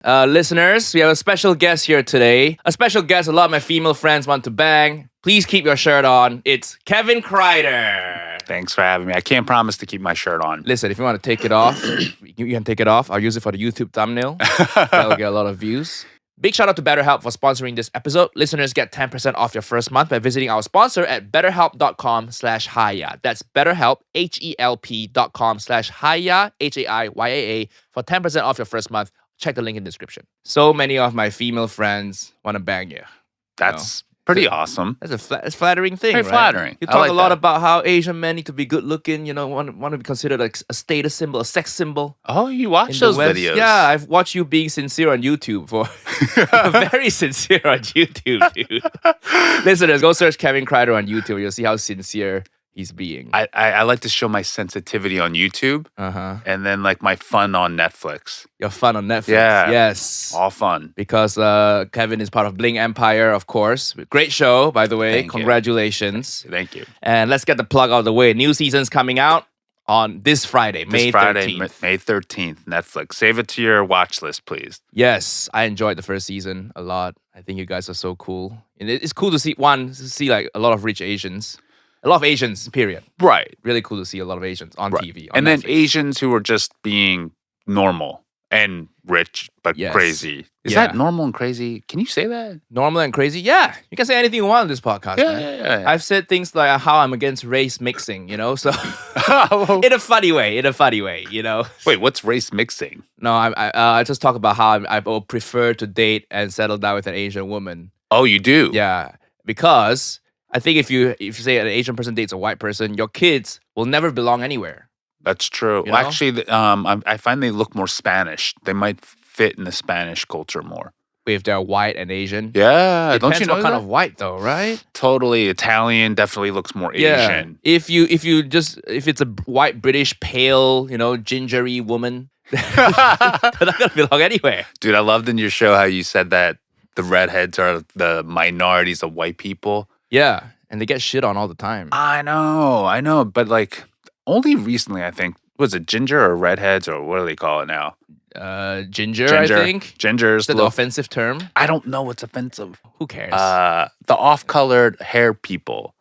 Listeners, we have a special guest here today. A special guest a lot of my female friends want to bang. Please keep your shirt on. It's Kevin Kreider. Thanks for having me. I can't promise to keep my shirt on. Listen, if you want to take it off, you can take it off. I'll use it for the YouTube thumbnail. That'll get a lot of views. Big shout out to BetterHelp for sponsoring this episode. Listeners get 10% off your first month by visiting our sponsor at betterhelp.com/HAIYAA. That's BetterHelp, HELP.com/HAIYAA, HAIYAA for 10% off your first month. Check the link in the description. So many of my female friends want to bang you. That's pretty awesome. That's a flattering thing, Very right? flattering. You I talk like a lot that. about how Asian men need to be good looking, want to be considered like a status symbol, a sex symbol. Oh, you watch in the those West. videos? Yeah, I've watched you being sincere on YouTube for very sincere on YouTube, dude. Listeners, go search Kevin Kreider on YouTube. You'll see how sincere he's being. I like to show my sensitivity on YouTube and then like my fun on Netflix. Your fun on Netflix. Yeah. Yes. All fun. Because Kevin is part of Bling Empire, of course. Great show, by the way. Thank you. Congratulations. Thank you. And let's get the plug out of the way. New season's coming out on this Friday, May 13th. May 13th, Netflix. Save it to your watch list, please. Yes, I enjoyed the first season a lot. I think you guys are so cool. And it's cool to see like a lot of rich Asians. A lot of Asians, period. Right. Really cool to see a lot of Asians on TV. On And then Netflix. Asians who are just being normal and rich but Yes. crazy. Is Yeah. that normal and crazy? Can you say that? Normal and crazy. Yeah, you can say anything you want on this podcast, man. Yeah. I've said things like how I'm against race mixing, so in a funny way, Wait, what's race mixing? No, I just talk about how I would prefer to date and settle down with an Asian woman. Oh, you do? Yeah, because I think if you say an Asian person dates a white person, your kids will never belong anywhere. That's true. You Well, know? actually, I find they look more Spanish. They might fit in the Spanish culture more. If they're white and Asian. Yeah, Depends don't you know what kind that? of white though, right? Totally Italian. Definitely looks more Asian. If it's a white British pale, gingery woman, they're not gonna belong anywhere. Dude, I loved in your show how you said that the redheads are the minorities of white people. Yeah, and they get shit on all the time. I know, but like only recently, I think, was it ginger or redheads or what do they call it now? Ginger, I think. Gingers. Is that the offensive term? I don't know what's offensive. Who cares? The off-colored hair people.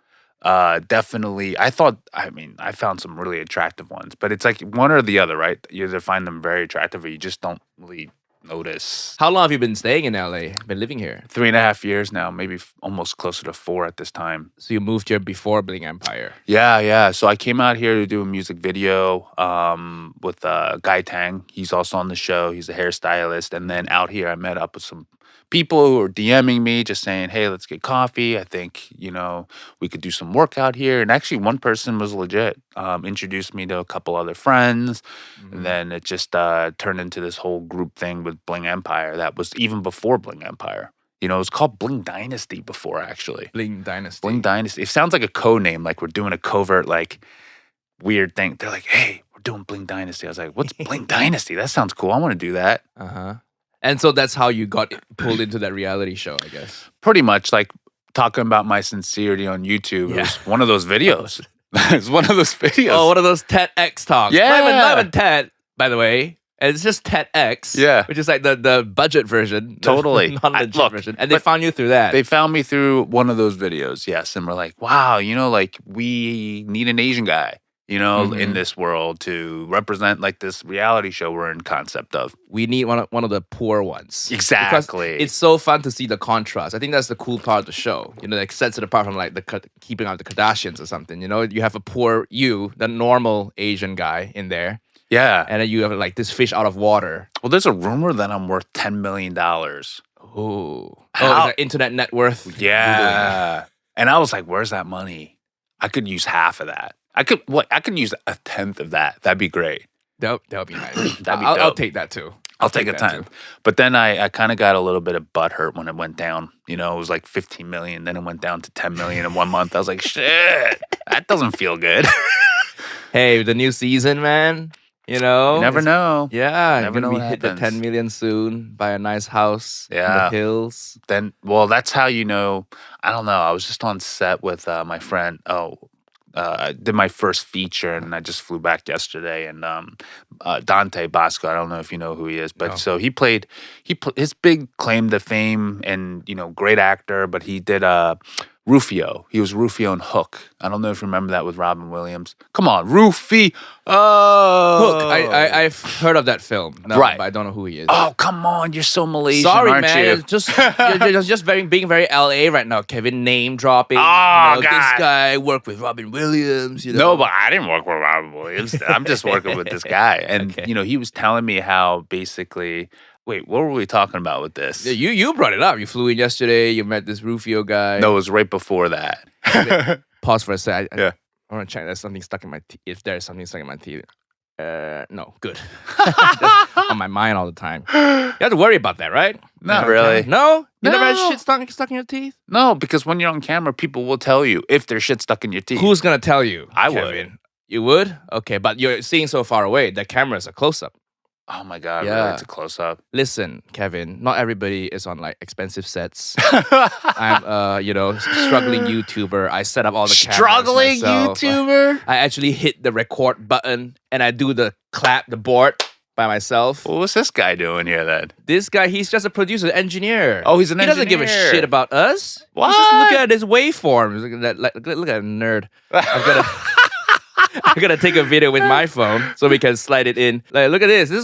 Definitely. I found some really attractive ones, but it's like one or the other, right? You either find them very attractive or you just don't really notice. How long have you been staying in LA? Been living here? 3.5 years now, maybe almost closer to 4 at this time. So you moved here before Bling Empire. Yeah. So I came out here to do a music video with Guy Tang. He's also on the show. He's a hairstylist. And then out here, I met up with some people who were DMing me, just saying, hey, let's get coffee. I think, we could do some work out here. And actually, one person was legit. Introduced me to a couple other friends. And then it just turned into this whole group thing with Bling Empire. That was even before Bling Empire. It was called Bling Dynasty before, actually. Bling Dynasty. Bling Dynasty. It sounds like a code name, like we're doing a covert, like, weird thing. They're like, hey, we're doing Bling Dynasty. I was like, what's Bling Dynasty? That sounds cool. I want to do that. And so that's how you got pulled into that reality show, I guess. Pretty much, like, talking about my sincerity on YouTube. It was one of those videos. It's one of those videos. Oh, one of those TEDx talks. Yeah. Not even TED, by the way. It's just TEDx. Yeah. Which is like the budget version. Totally. The non-legit Look, version. And they but found you through that. They found me through one of those videos, yes. And we're like, wow, like, we need an Asian guy, in this world to represent, like, this reality show we're in concept of. We need one of the poor ones. Exactly. Because it's so fun to see the contrast. I think that's the cool part of the show. Like, sets it apart from like the Keeping Up with the Kardashians or something. You have a poor the normal Asian guy in there. Yeah. And then you have like this fish out of water. Well, there's a rumor that I'm worth $10 million. Oh, How- the internet net worth. Yeah. And I was like, where's that money? I could use half of that. I could use a tenth of that. That'd be great. That would be nice. That'd be I'll dope. take that too. I'll take a that tenth. But then I kind of got a little bit of butthurt when it went down. It was like 15 million. Then it went down to 10 million in 1 month. I was like, shit, that doesn't feel good. Hey, the new season, man. You never know. Yeah, Never you're know gonna what hit the happens. 10 million soon. Buy a nice house in the Yeah. hills. Then, well, that's how I don't know. I was just on set with my friend. did my first feature, and I just flew back yesterday. And Dante Bosco, I don't know if you know who he is, but No. so his big claim to fame, and great actor. But he did Rufio. He was Rufio in Hook. I don't know if you remember that with Robin Williams. Come on, Rufio. Hook. I've heard of that film. No, Right. But I don't know who he is. Oh, come on, you're so Malaysian, Sorry, aren't man. you? It's just you're just being very LA right now. Kevin name dropping. Oh, This God. guy worked with Robin Williams. No, but I didn't work with Robin Williams. I'm just working with this guy. And, Okay. he was telling me how basically, wait, what were we talking about with this? Yeah, you brought it up. You flew in yesterday. You met this Rufio guy. No, it was right before that. Pause for a sec. Yeah. I want to check. There's something stuck in my teeth. If there's something stuck in my teeth. No, good. Just on my mind all the time. You have to worry about that, right? Not You know, really. No? You never had No. shit stuck in your teeth? No, because when you're on camera, people will tell you if there's shit stuck in your teeth. Who's gonna tell you? I would. Kevin? You would? Okay, but you're seeing so far away. The camera's a close up. Oh my God, Yeah. really? It's a close up. Listen, Kevin, not everybody is on like expensive sets. I'm struggling YouTuber. I set up all the cameras Struggling myself. YouTuber? I actually hit the record button and I do the board by myself. Well, what's this guy doing here then? This guy, he's just a producer, engineer. Oh, he's an He doesn't give a engineer. shit about us. What? He's just looking at his waveforms. Look at a nerd. I'm gonna take a video with my phone so we can slide it in. Like, look at this. This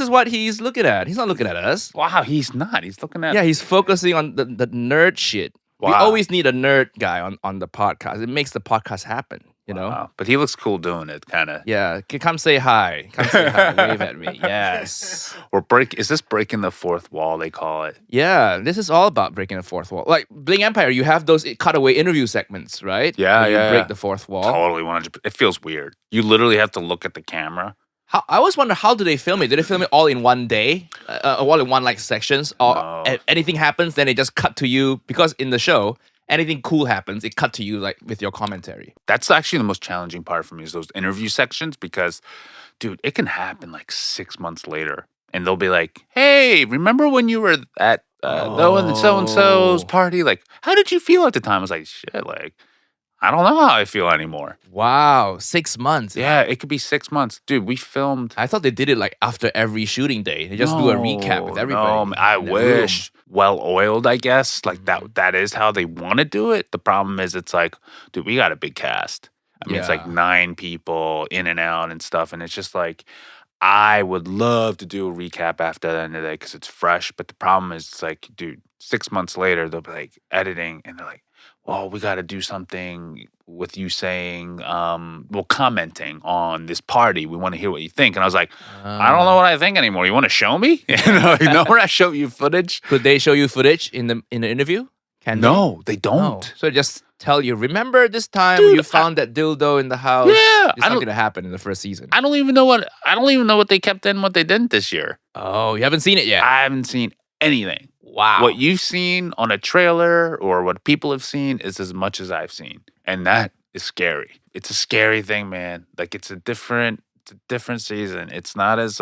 is what he's looking at. He's not looking at us. Wow, he's not. He's looking at. Yeah, he's focusing on the nerd shit. We Wow. always need a nerd guy on the podcast. It makes the podcast happen, you know? Wow. But he looks cool doing it, kind of. Yeah, come say hi. Come say hi. Wave at me. Yes. Is this breaking the fourth wall, they call it? Yeah, this is all about breaking the fourth wall. Like Bling Empire, you have those cutaway interview segments, right? Yeah, Where you yeah, break yeah. the fourth wall. Totally 100%. It feels weird. You literally have to look at the camera. I always wonder, how do they film it? Did they film it all in one day, all in one like sections, or No. anything happens, then they just cut to you? Because in the show, anything cool happens, it cut to you like with your commentary. That's actually the most challenging part for me is those interview sections because, dude, it can happen like 6 months later. And they'll be like, hey, remember when you were at so-and-so's party? Like, how did you feel at the time? I was like, shit, like, I don't know how I feel anymore. Wow, 6 months. Yeah, it could be 6 months. Dude, we filmed. I thought they did it like after every shooting day. They just do a recap with everybody. No, I in the wish. room. Well-oiled, I guess. Like that is how they want to do it. The problem is it's like, dude, we got a big cast. I mean, it's like Yeah. 9 people in and out and stuff. And it's just like, I would love to do a recap after the end of the day because it's fresh. But the problem is, it's like, dude, 6 months later, they'll be like editing and they're like, well, we got to do something with you saying, commenting on this party. We want to hear what you think. And I was like, I don't know what I think anymore. You want to show me? You know where I show you footage? Could they show you footage in the interview? Can they? No, they don't. No. So just tell you, remember this time Dude, you found that dildo in the house? Yeah, It's not going to happen in the first season. I don't even know what they kept in, what they didn't this year. Oh, you haven't seen it yet? I haven't seen anything. Wow. What you've seen on a trailer or what people have seen is as much as I've seen. And that is scary. It's a scary thing, man. Like it's a different season. It's not as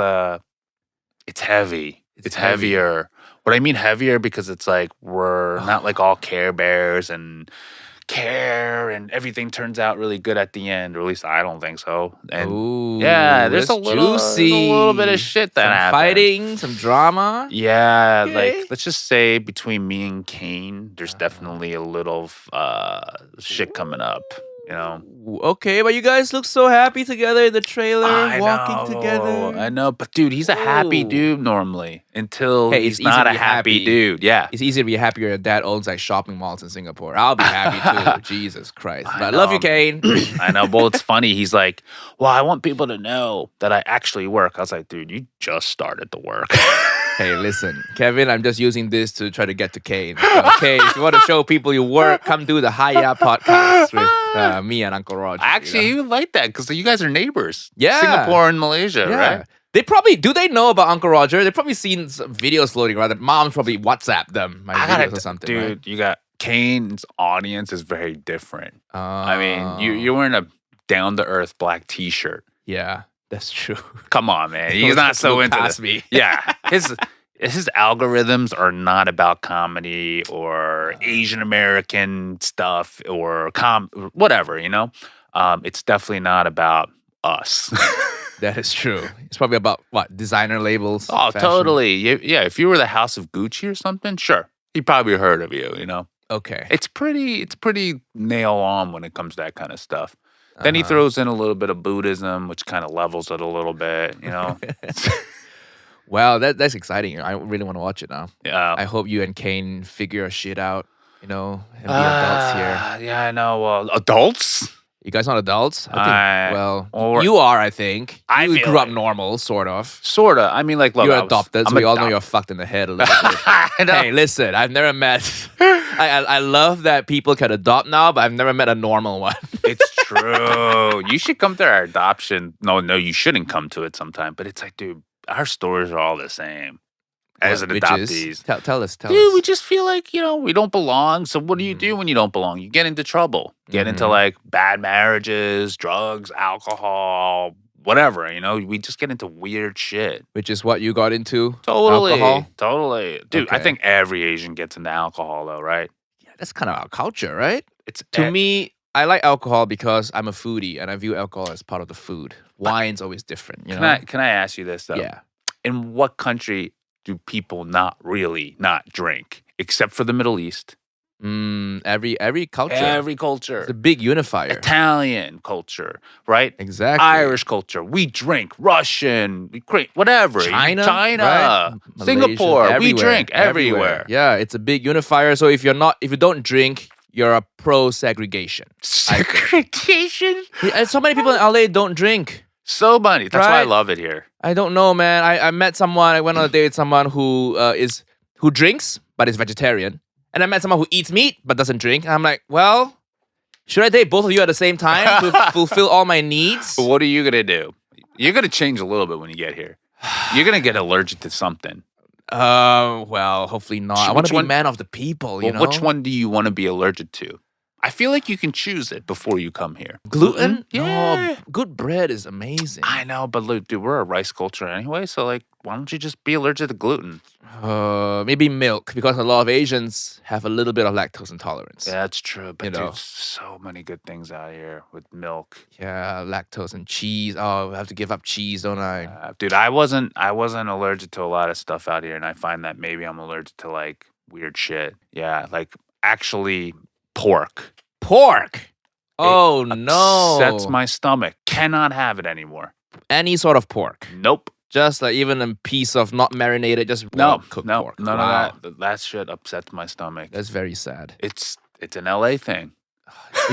it's heavy. It's heavy. heavier. What I mean heavier because it's like we're not like all Care Bears and everything turns out really good at the end, or at least I don't think so. And Ooh, yeah, there's that's a little bit of shit that some happens. fighting, some drama. Yeah, Okay. like let's just say between me and Kane, there's definitely a little shit coming up. You know, Okay, but you guys look so happy together in the trailer, walking together. I know, but dude, he's a happy Ooh. dude normally until Hey, he's it's easy not to a be happy happy. dude. Yeah, It's easy to be happy your dad owns like shopping malls in Singapore. I'll be happy too. Jesus Christ. I But I love you, know. Kane. I know. Well, it's funny. He's like, well, I want people to know that I actually work. I was like, dude, you just started to work. Hey, listen, Kevin, I'm just using this to try to get to Kane. Okay, if you want to show people you work, come do the HAIYAA podcast with me and Uncle Roger. Actually, you know? he would like that because you guys are neighbors. Yeah. Singapore and Malaysia, Yeah. right? Do they know about Uncle Roger? They've probably seen some videos floating around. Moms probably WhatsApp them my videos or something. dude. Right? You got Kane's audience is very different. I mean, you're wearing a down to earth black T-shirt. Yeah, that's true. Come on, man. He's not so into past this. me. Yeah, his algorithms are not about comedy or Asian American stuff or whatever, you know? It's definitely not about us. That is true. It's probably about what? Designer labels? Oh, fashion? totally. Yeah, if you were the House of Gucci or something, sure. He probably heard of you, you know? Okay. It's pretty nail on when it comes to that kind of stuff. Then he Uh-huh. throws in a little bit of Buddhism, which kind of levels it a little bit, you know? Wow, that's exciting. I really want to watch it now. Yeah. I hope you and Kane figure your shit out, and be adults here. Yeah, I know. Well, adults? You guys not adults? I think, or- you are, I think. I You feel grew up like- normal, sort of. Sorta. I mean, like, look, You're adopted, so we all know adopted. you're fucked in the head a little bit. I know. Hey, listen, I've never met... I love that people can adopt now, but I've never met a normal one. It's true. You should come to our adoption. No, you shouldn't come to it sometime. But it's like, dude, our stories are all the same as an Which is- adoptees. Tell us. Dude, we just feel like, we don't belong. So what do you do when you don't belong? You get into trouble. Get into like bad marriages, drugs, alcohol, whatever, We just get into weird shit. Which is what you got into? Totally. Alcohol? Totally. Dude, I Okay. think every Asian gets into alcohol though, right? Yeah, that's kind of our culture, right? It's To me, I like alcohol because I'm a foodie and I view alcohol as part of the food. Wine's always different, you know? Can I ask you this though? Yeah. In what country do people not drink? Except for the Middle East. Every culture. Every culture. It's a big unifier. Italian culture, right? Exactly. Irish culture. We drink. Russian. Whatever. China, China. right? Singapore. Malaysia, We drink everywhere. Yeah, it's a big unifier. So if you don't drink, you're a pro segregation. Segregation? So many people in LA don't drink. So many. That's why I Right? love it here. I don't know, man. I met someone. I went on a date with someone who drinks but is vegetarian, and I met someone who eats meat but doesn't drink. And I'm like, well, should I date both of you at the same time to fulfill all my needs? But what are you going to do? You're going to change a little bit when you get here. You're going to get allergic to something. Well, hopefully not. I want Which to be one- man of the people. Well, which one do you want to be allergic to? I feel like you can choose it before you come here. Gluten? Yeah. No, good bread is amazing. I know, but look, dude, we're a rice culture anyway, so like, why don't you just be allergic to gluten? Maybe milk, because a lot of Asians have a little bit of lactose intolerance. Yeah, that's true, but You know. dude, so many good things out here with milk. Yeah, lactose and cheese. Oh, I have to give up cheese, don't I? Dude, I wasn't allergic to a lot of stuff out here, and I find that maybe I'm allergic to like weird shit. Yeah, like actually pork. Pork. Oh no. Upsets my stomach. Cannot have it anymore. Any sort of pork. Nope. Just like even a piece of not marinated, just raw cooked pork. None Wow. of that. That shit upsets my stomach. That's very sad. It's an LA thing.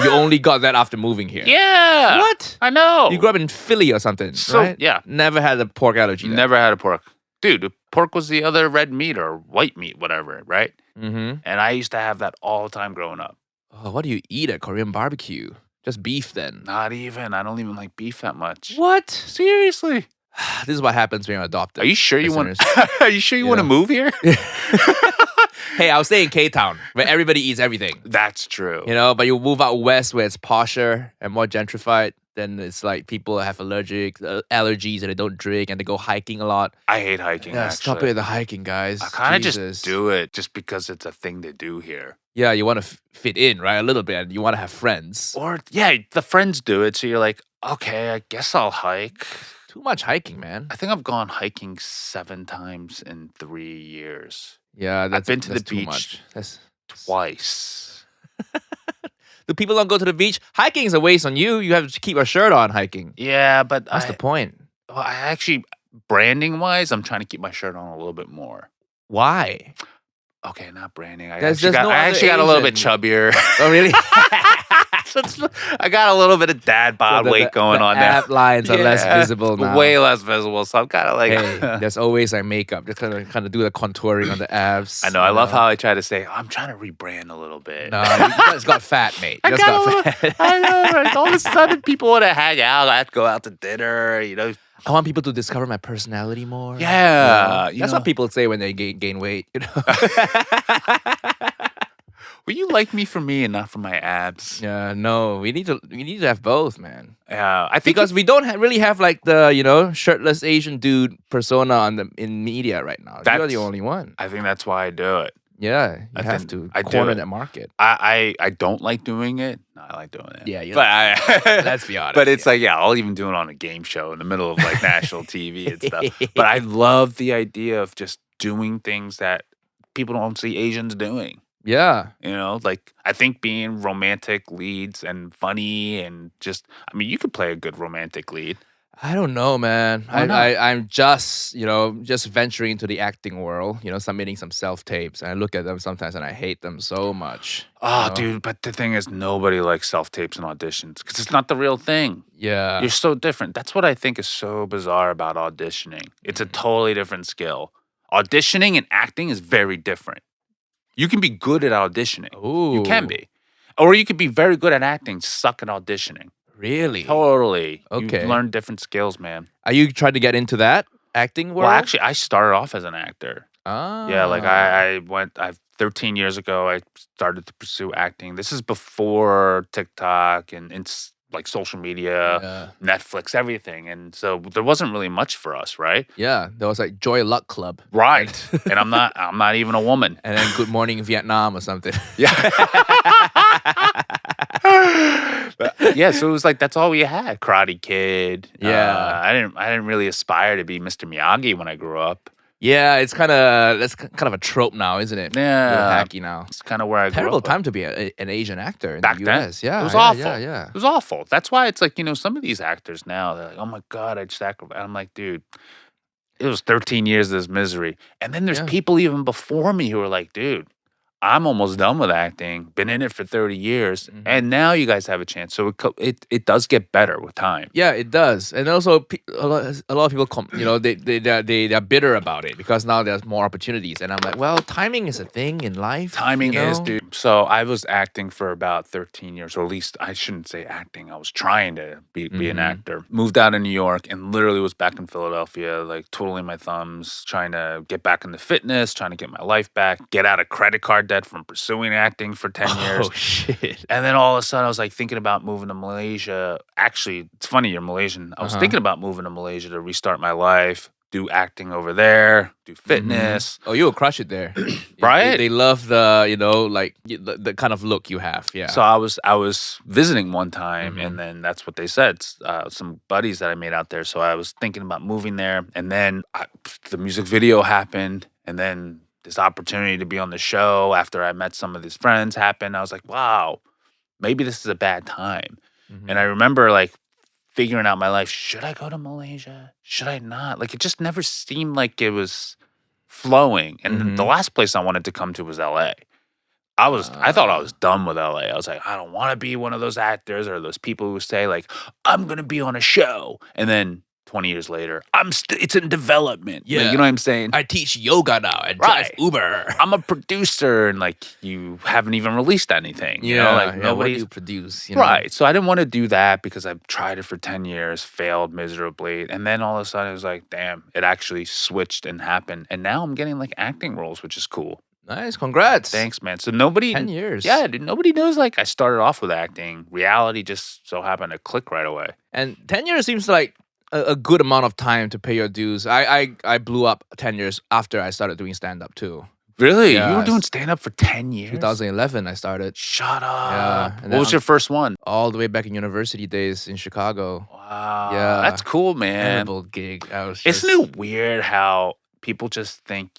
You only got that after moving here. Yeah. What? I know. You grew up in Philly or something, So, right? yeah. Never had a pork allergy. Never had a pork. Dude, pork was the other red meat or white meat, whatever, right? Mm-hmm. And I used to have that all the time growing up. Oh, what do you eat at Korean barbecue? Just beef then. Not even. I don't even like beef that much. What? Seriously? This is what happens when you're adopted. Are you sure you want? listeners. Are you sure you want to Yeah. move here? Hey, I'll stay in K-Town where everybody eats everything. That's true. You know, but you move out west where it's posher and more gentrified, then it's like people have allergies and they don't drink and they go hiking a lot. I hate hiking. Yeah, actually. stop it with the hiking, guys. I kind of Jesus. just do it just because it's a thing to do here. Yeah, you want to fit in, right? A little bit. And you want to have friends. Or yeah, the friends do it, so you're like, okay, I guess I'll hike. Too much hiking, man. I think I've gone hiking 7 times in 3 years. Yeah, that's been to the that's too beach much. That's, Twice. do people don't go to the beach? Hiking is a waste on you. You have to keep a shirt on hiking. Yeah, but That's the point. I actually, branding wise, I'm trying to keep my shirt on a little bit more. Why? Okay, not branding. I There's actually got, no I other actually got a little bit Asian. chubbier. Oh, really? I got a little bit of dad bod weight going on there. Ab lines are less Yeah, visible now. Way less visible. So I'm kind of like, Hey, there's always like makeup. Just kind of do the contouring on the abs. I know. I love how I try to say, I'm trying to rebrand a little bit. No, you just got fat, mate. I You just got a got little, fat. I know, right? All of a sudden, people want to hang out. I have to go out to dinner, I want people to discover my personality more. Yeah, That's what people say when they gain weight. You know. Will you like me for me and not for my abs? Yeah, no, we need to have both, man. Yeah, I think Because we don't really have like the shirtless Asian dude persona in media right now. You're the That's- only one. I think that's why I do it. Yeah, you I have think to I do corner it. that market. I don't like doing it. No, I like doing it. Yeah, you but let's be honest. But it's like, yeah, I'll even do it on a game show in the middle of like national TV and stuff. But I love the idea of just doing things that people don't see Asians doing. Yeah. Like I think being romantic leads and funny and just, I mean, you could play a good romantic lead. I don't know, man. Why not? I'm just, just venturing into the acting world, submitting some self-tapes. And I look at them sometimes and I hate them so much. Oh, dude, but the thing is, nobody likes self-tapes and auditions because it's not the real thing. Yeah. You're so different. That's what I think is so bizarre about auditioning. It's a totally different skill. Auditioning and acting is very different. You can be good at auditioning. Ooh. You can be. Or you could be very good at acting, suck at auditioning. Really? Totally. Okay. You learn different skills, man. Are you trying to get into that acting world? Well, actually, I started off as an actor. Ah. Yeah, like I 13 years ago, I started to pursue acting. This is before TikTok and like social media, Netflix, everything. And so there wasn't really much for us, right? Yeah, there was like Joy Luck Club. Right. And I'm not even a woman. And then Good Morning Vietnam or something. Yeah. Yeah, so it was like that's all we had. Karate Kid. Yeah. I didn't really aspire to be Mr. Miyagi when I grew up. Yeah, that's kind of a trope now, isn't it? Yeah. A little hacky now. It's kind of where I grew Terrible up. time to be an Asian actor in Back the then? US. Yeah, It was yeah, awful. Yeah. It was awful. That's why it's like, some of these actors now, they're like, oh my God, I just acted. I'm like, dude, it was 13 years of this misery. And then there's people even before me who are like, dude, I'm almost done with acting, been in it for 30 years, and now you guys have a chance. So it does get better with time. Yeah, it does. And also, a lot of people, they're bitter about it because now there's more opportunities. And I'm like, well, timing is a thing in life. Timing is, dude. So I was acting for about 13 years, or at least I shouldn't say acting. I was trying to be an actor. Moved out of New York and literally was back in Philadelphia, like twiddling my thumbs, trying to get back into fitness, trying to get my life back, get out of credit card debt from pursuing acting for 10 years. Oh, shit. And then all of a sudden I was like thinking about moving to Malaysia. Actually, it's funny, you're Malaysian. I was thinking about moving to Malaysia to restart my life, do acting over there, do fitness. Oh, you will crush it there. Right? They love the, like the kind of look you have. Yeah. So I was visiting one time, and then that's what they said. Some buddies that I made out there. So I was thinking about moving there, and then the music video happened, and then this opportunity to be on the show after I met some of these friends happened. I was like, wow, maybe this is a bad time. And I remember like figuring out my life. Should I go to Malaysia? Should I not? Like, it just never seemed like it was flowing. And the last place I wanted to come to was LA. I thought I was done with LA. I was like, I don't want to be one of those actors or those people who say like, I'm going to be on a show. And then 20 years later, it's in development. Yeah. Like, you know what I'm saying? I teach yoga now and drive Uber. I'm a producer and like you haven't even released anything. You know, like what nobody's do you produce? right. So I didn't want to do that because I've tried it for 10 years, failed miserably. And then all of a sudden it was like, damn, it actually switched and happened. And now I'm getting like acting roles, which is cool. Nice, congrats. Thanks, man. So nobody 10 years. Yeah, dude, nobody knows like I started off with acting. Reality just so happened to click right away. And 10 years seems like a good amount of time to pay your dues. I blew up 10 years after I started doing stand-up too. Really? Yeah, You were doing stand-up for 10 years? 2011 I started. Shut up. Yeah. And What was your first one? all the way back in university days in Chicago. Wow. Yeah. That's cool, man. Memorable gig. I was Isn't it weird how people just think,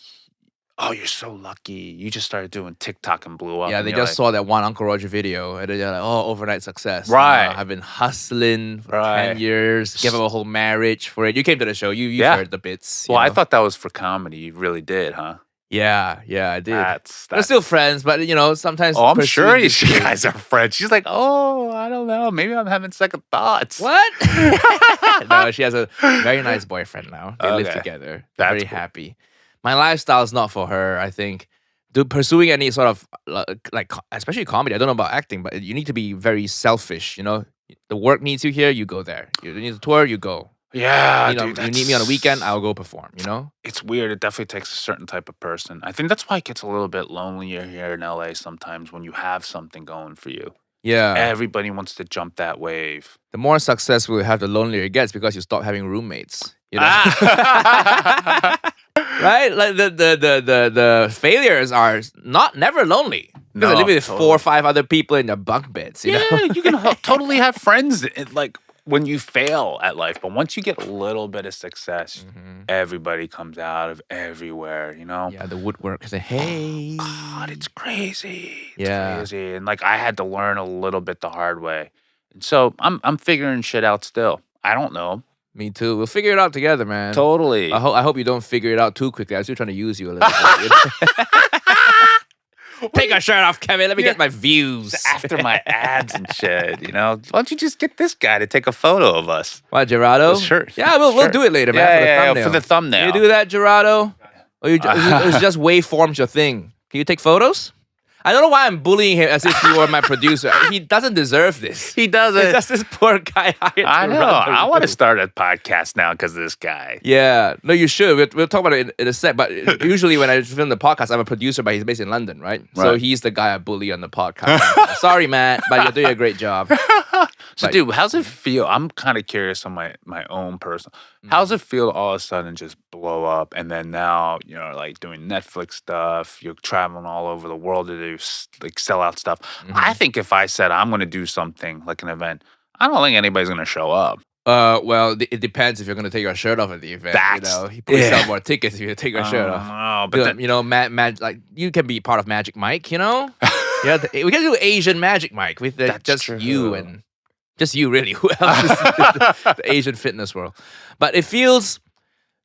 oh, you're so lucky. You just started doing TikTok and blew up. Yeah, and they you're just like, saw that one Uncle Roger video and they're like, oh, overnight success. Right. I've been hustling for Right. 10 years, gave up a whole marriage for it. You came to the show. You've Yeah. heard the bits. Well, you I know? thought that was for comedy. You really did, huh? Yeah, I did. That's We're still friends, but sometimes. Oh, I'm sure pursuing you this- guys are friends. She's like, oh, I don't know. Maybe I'm having second thoughts. What? No, she has a very nice boyfriend now. They live Okay. together. That's Very cool. happy. My lifestyle is not for her, I think. Pursuing any sort of especially comedy. I don't know about acting, but you need to be very selfish. The work needs you here, you go there. You need to tour, you go. Yeah, You know, dude, you need me on a weekend, I'll go perform. You know. it's weird. It definitely takes a certain type of person. I think that's why it gets a little bit lonelier here in LA sometimes when you have something going for you. Yeah. Everybody wants to jump that wave. The more successful you have, the lonelier it gets because you stop having roommates. You know. Right? Like the failures are never lonely. Because they're living with 4 or 5 other people in their bunk beds. You know? Yeah, you can totally have friends like when you fail at life, but once you get a little bit of success, everybody comes out of everywhere, you know? Yeah, the woodwork say, hey. God, it's crazy. It's Yeah. crazy. And like I had to learn a little bit the hard way. And so I'm figuring shit out still. I don't know. Me too. We'll figure it out together, man. Totally. I hope you don't figure it out too quickly. I'm still trying to use you a little bit. Take our shirt off, Kevin. Let me get my views. After my ads and shit, you know? Why don't you just get this guy to take a photo of us? What, Gerardo? Sure. Yeah, we'll do it later, man. For the thumbnail. For the thumbnail. You do that, Gerardo? Or it's just waveforms your thing? Can you take photos? I don't know why I'm bullying him as if he were my producer. He doesn't deserve this. He doesn't. It's just this poor guy hired I to know. run the I want to room. start a podcast now because of this guy. Yeah. No, you should. We'll talk about it in a sec. But usually when I film the podcast, I'm a producer, but he's based in London, right? So he's the guy I bully on the podcast. Sorry, Matt, but you're doing a great job. So, dude, how's it feel? I'm kind of curious on my own personal. How's it feel to all of a sudden just blow up? And then now, you know, like doing Netflix stuff, you're traveling all over the world to do like sellout stuff. I think if I said I'm going to do something like an event, I don't think anybody's going to show up. Well, it depends if you're going to take your shirt off at the event. He probably sell more tickets if you take your shirt off. Oh, but then, You know, like you can be part of Magic Mike. You know, we can do Asian Magic Mike with just true. you and just you. Really, who else is the Asian fitness world? But it feels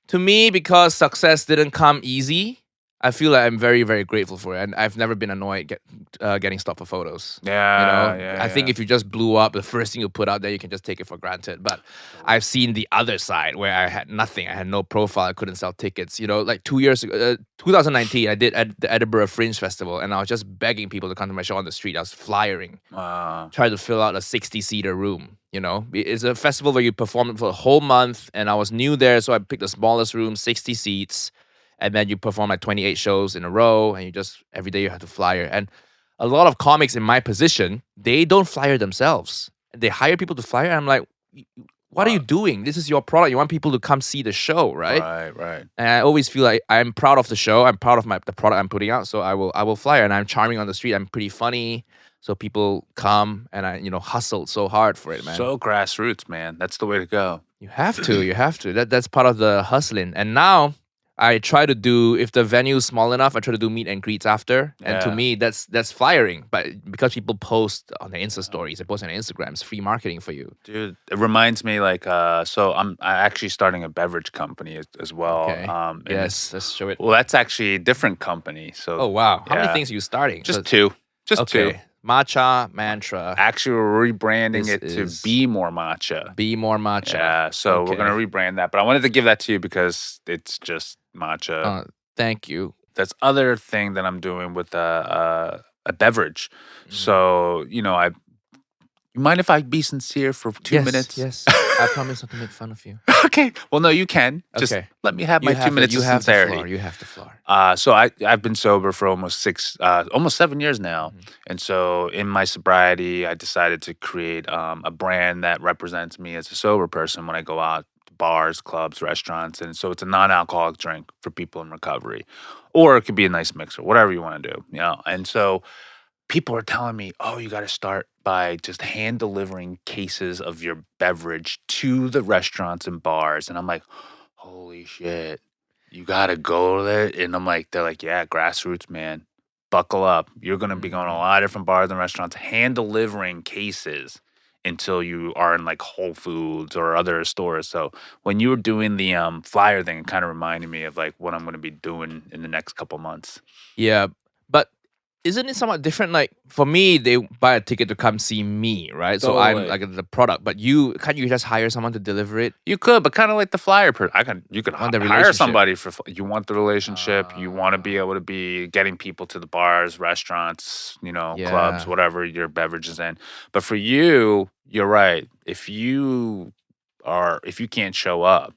to me because success didn't come easy. I feel like I'm very, very grateful for it, and I've never been annoyed getting stopped for photos. I think if you just blew up, the first thing you put out there, you can just take it for granted. But I've seen the other side where I had nothing. I had no profile. I couldn't sell tickets. You know, like 2 years ago, 2019, I did at the Edinburgh Fringe Festival, and I was just begging people to come to my show on the street. I was flyering, trying to fill out a 60-seater room. You know, it's a festival where you perform for a whole month, and I was new there, so I picked the smallest room, 60 seats. And then you perform like 28 shows in a row, and you just every day you have to flyer. And a lot of comics in my position, they don't flyer themselves. They hire people to flyer. I'm like, what are you doing? This is your product. You want people to come see the show, right? Right. And I always feel like I'm proud of the show. I'm proud of the product I'm putting out. So I will flyer, and I'm charming on the street. I'm pretty funny. So people come, and I hustled so hard for it, man. So grassroots, man. That's the way to go. You have to. You have to. That's part of the hustling. And now I try to do, if the venue is small enough, I try to do meet and greets after. And to me, that's flyering. But because people post on their Insta stories, they post on Instagram, it's free marketing for you. Dude, it reminds me like, so I'm actually starting a beverage company as well. Okay. Yes, let's show it. Well, that's actually a different company. So oh, wow. How many things are you starting? Just two. Two. Matcha Mantra. Actually, we're rebranding it to Be More Matcha. Be More Matcha. Yeah, so we're going to rebrand that. But I wanted to give that to you because it's just matcha. Thank you. That's other thing that I'm doing with a beverage. So, you mind if I be sincere for 2 minutes? Yes. I promise not to make fun of you. Okay. Well, no, you can. Just let me have my 2 minutes of sincerity. You have the floor. So I've been sober for almost 7 years now. And so in my sobriety, I decided to create a brand that represents me as a sober person when I go out to bars, clubs, restaurants. And so it's a non-alcoholic drink for people in recovery. Or it could be a nice mixer, whatever you want to do. And so people are telling me, oh, you got to start by just hand delivering cases of your beverage to the restaurants and bars. And I'm like, holy shit, you got to go there. And I'm like, they're like, yeah, grassroots, man. Buckle up. You're going to be going to a lot of different bars and restaurants, hand delivering cases until you are in like Whole Foods or other stores. So when you were doing the flyer thing, it kind of reminded me of like what I'm going to be doing in the next couple months. Yeah, but isn't it somewhat different? Like for me, they buy a ticket to come see me, right? So I'm like the product. But can't you just hire someone to deliver it? You could, but kind of like the flyer. You could Want the hire relationship. somebody you want the relationship. You want to be able to be getting people to the bars, restaurants, clubs, whatever your beverage is in. But for you, you're right. If you or if you can't show up,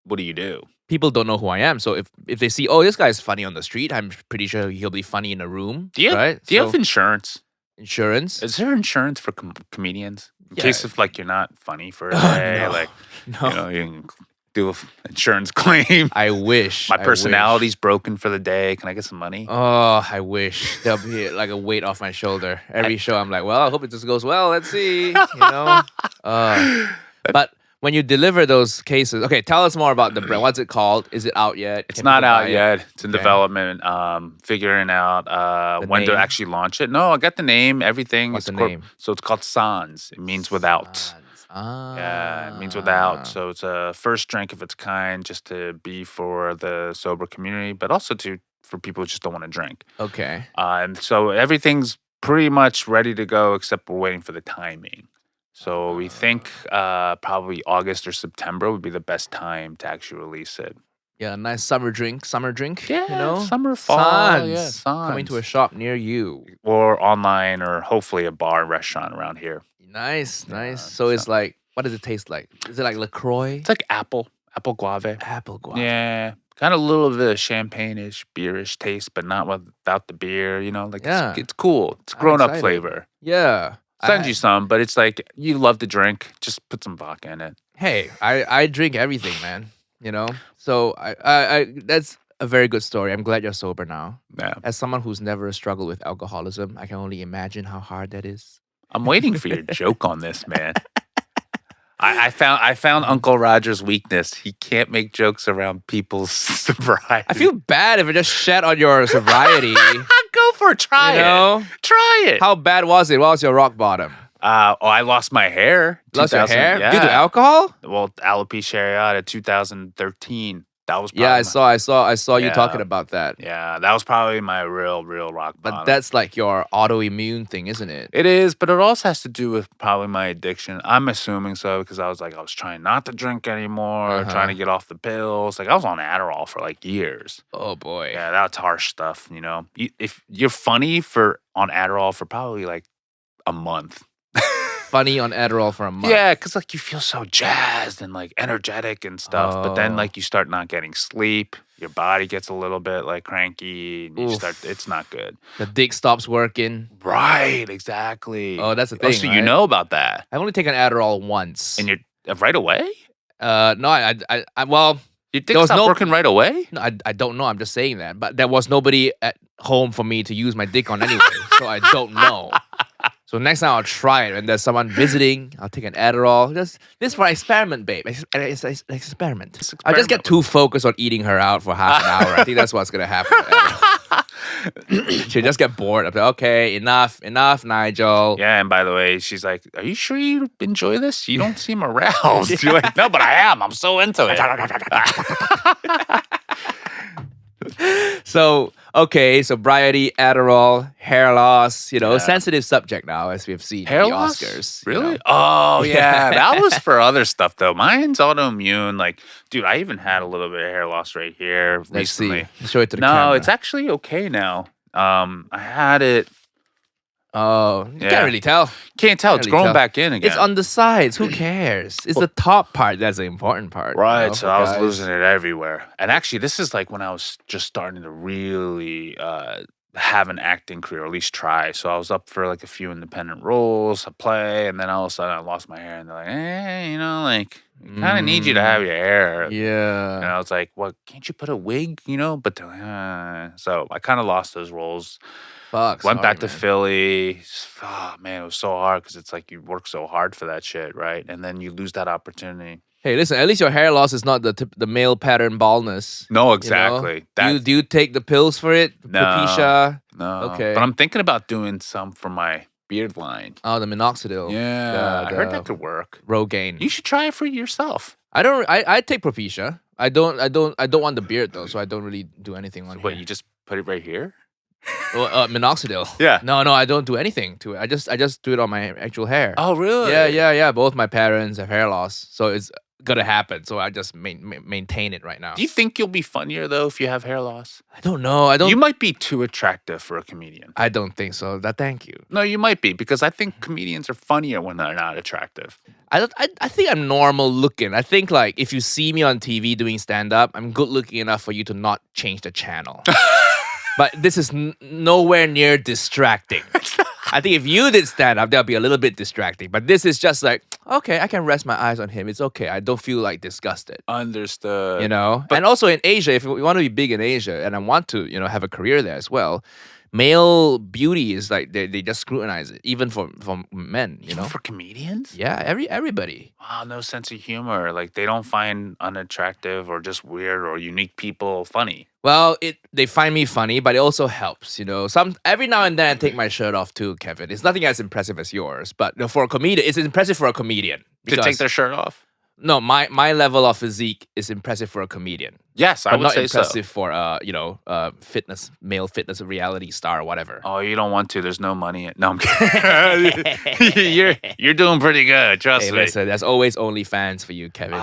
what do? People don't know who I am. So if they see, oh, this guy's funny on the street, I'm pretty sure he'll be funny in a room. Right? Do you have insurance? Insurance? Is there insurance for comedians in Yeah. case if like you're not funny for a day? No. Like No. you can do an insurance claim. I wish. My I personality's wish. broken for the day. Can I get some money? Oh, I wish. There'll be like a weight off my shoulder. Every show, I'm like, well, I hope it just goes well. Let's see. But when you deliver those cases, okay, tell us more about the brand. What's it called? Is it out yet? It's Can not people out buy it? yet. It's in Okay. development. Figuring out The when to name? actually launch it. No, I got the name, everything. What's It's the name? So it's called Sans. It means without. Sans. Yeah, it means without. So it's a first drink of its kind, just to be for the sober community, but also for people who just don't want to drink. Okay. And so everything's pretty much ready to go, except we're waiting for the timing. So we think probably August or September would be the best time to actually release it. Yeah, a nice summer drink. Yeah, you know? summer, fall. Sans. Yeah, Sans. Coming to a shop near you. Or online, or hopefully a bar restaurant around here. Nice. Yeah, So it's like, what does it taste like? Is it like LaCroix? It's like apple guave. Apple guava. Yeah, kind of a little bit of champagne-ish, beerish taste, but not without the beer. You know, like Yeah. it's cool. It's I'm grown-up excited. flavor. Yeah. Send you some, but it's like you love to drink. Just put some vodka in it. Hey, I drink everything, man. You know? So I that's a very good story. I'm glad you're sober now. Yeah, As someone who's never struggled with alcoholism, I can only imagine how hard that is. I'm waiting for your joke on this, man. I found Uncle Roger's weakness. He can't make jokes around people's sobriety. I feel bad if I just shat on your sobriety. Go for it. Try You know? Try it. How bad was it? What was your rock bottom? I lost my hair. Lost your 2000 hair Yeah. due to alcohol? Well, alopecia areata 2013. That was probably Yeah, I my- saw you Yeah. talking about that. Yeah, that was probably my real rock bottom. But that's like your autoimmune thing, isn't it? It is, but it also has to do with probably my addiction. I'm assuming so because I was trying not to drink anymore, trying to get off the pills. Like I was on Adderall for like years. Oh boy. Yeah, that's harsh stuff. You know, if you're funny on Adderall for probably like a month. Funny on Adderall for a month. Yeah, because like you feel so jazzed and like energetic and stuff, but then Oh. like you start not getting sleep. Your body gets a little bit like cranky. And you Oof. start. It's not good. The dick stops working. Right. Exactly. Oh, that's the thing. so right? you know about that, I've only taken Adderall once. and you're right away. No, well, Your dick There was stopped no- working right away. no, I don't know. I'm just saying that. But there was nobody at home for me to use my dick on anyway, so I don't know. So next time I'll try it. When there's someone visiting, I'll take an Adderall. This for experiment, babe. It's experiment. It's I'll just get too focused on eating her out for half an hour. I think that's what's gonna happen. She'll just get bored. I'm like, okay, enough, Nigel. Yeah, and by the way, she's like, "Are you sure you enjoy this? You don't seem aroused." You're like, "No, but I am. I'm so into it." So, okay, sobriety, Adderall, hair loss, Yeah. sensitive subject now, as we've seen Hair in the loss? Oscars. Really? Oh, yeah. That was for other stuff, though. Mine's autoimmune. Like, dude, I even had a little bit of hair loss right here Let's recently. see. Show it to the No, camera. it's actually okay now. I had it. Oh, you Yeah. can't really tell. Can't tell. It's Really growing tell. back in again. It's on the sides. Who cares? It's the top part that's the important part. Right, for so I was guys. losing it everywhere. And actually, this is like when I was just starting to really have an acting career, or at least try. So I was up for like a few independent roles, a play, and then all of a sudden I lost my hair. And they're like, like, we kind of need you to have your hair. And Yeah. I was like, well, can't you put a wig, But they're like, So I kind of lost those roles. Fuck. Went back to man. Philly. Oh, man, it was so hard because it's like you work so hard for that shit, right? And then you lose that opportunity. Hey, listen. At least your hair loss is not the male pattern baldness. No, you know? exactly. Do you take the pills for it? No. Propecia? No. Okay. But I'm thinking about doing some for my beard line. Oh, the minoxidil. Yeah. I heard the that could work. Rogaine. You should try it for yourself. I take Propecia. I don't want the beard though, so I don't really do anything on What, here. you just put it right here? Well, minoxidil. Yeah. No, I don't do anything to it. I just do it on my actual hair. Oh, really? Yeah. Both my parents have hair loss, so it's gonna happen. So I just maintain it right now. Do you think you'll be funnier though if you have hair loss? I don't know. You might be too attractive for a comedian. I don't think so. Thank you. No, you might be because I think comedians are funnier when they're not attractive. I think I'm normal looking. I think like if you see me on TV doing stand up, I'm good looking enough for you to not change the channel. But this is nowhere near distracting. I think if you did stand up, that'll be a little bit distracting. But this is just like, okay, I can rest my eyes on him. It's okay. I don't feel like disgusted. Understood. You know? And also in Asia, if you want to be big in Asia, and I want to, have a career there as well, male beauty is like they just scrutinize it, even for men, Even for comedians? Yeah, everybody. Wow, no sense of humor. Like they don't find unattractive or just weird or unique people funny. Well, they find me funny, but it also helps, every now and then I take my shirt off too, Kevin. It's nothing as impressive as yours, but for a comedian, it's impressive for a comedian. To take their shirt off? No, my level of physique is impressive for a comedian. Yes, I but would not say so. impressive for male fitness reality star or whatever. Oh, you don't want to. There's no money. No, I'm kidding. you're doing pretty good. Trust me. Listen, there's always OnlyFans for you, Kevin.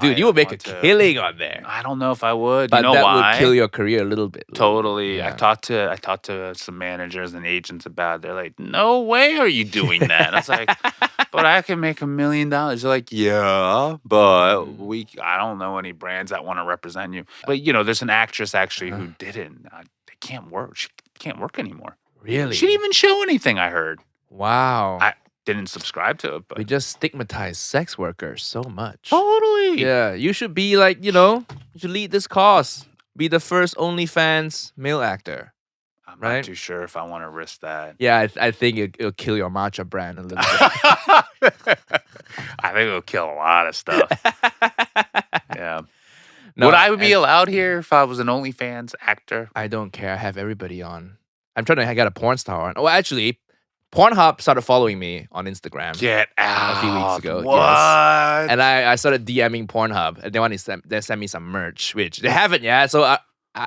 Dude, you would make a killing on there. I don't know if I would. But you know that why? would kill your career a little bit. Totally. Yeah. I talked to some managers and agents about it. They're like, no way are you doing that. And I was like, but I can make $1 million. They're like, yeah, but I don't know any brands that want to represent you. But there's an actress actually who didn't. They can't work. She can't work anymore. Really? She didn't even show anything. I heard. Wow. I didn't subscribe to it. But we just stigmatize sex workers so much. Totally. Yeah, you should be like, you should lead this cause. Be the first OnlyFans male actor. I'm right? not too sure if I want to risk that. Yeah, I think it'll kill your matcha brand a little bit. I think it'll kill a lot of stuff. Yeah. No, would I be allowed here if I was an OnlyFans actor? I don't care. I have everybody on. I'm trying to get a porn star on. Oh, actually, Pornhub started following me on Instagram. Get out. A few weeks ago. What? Yes. And I started DMing Pornhub. And they want to send me some merch, which they haven't yet. So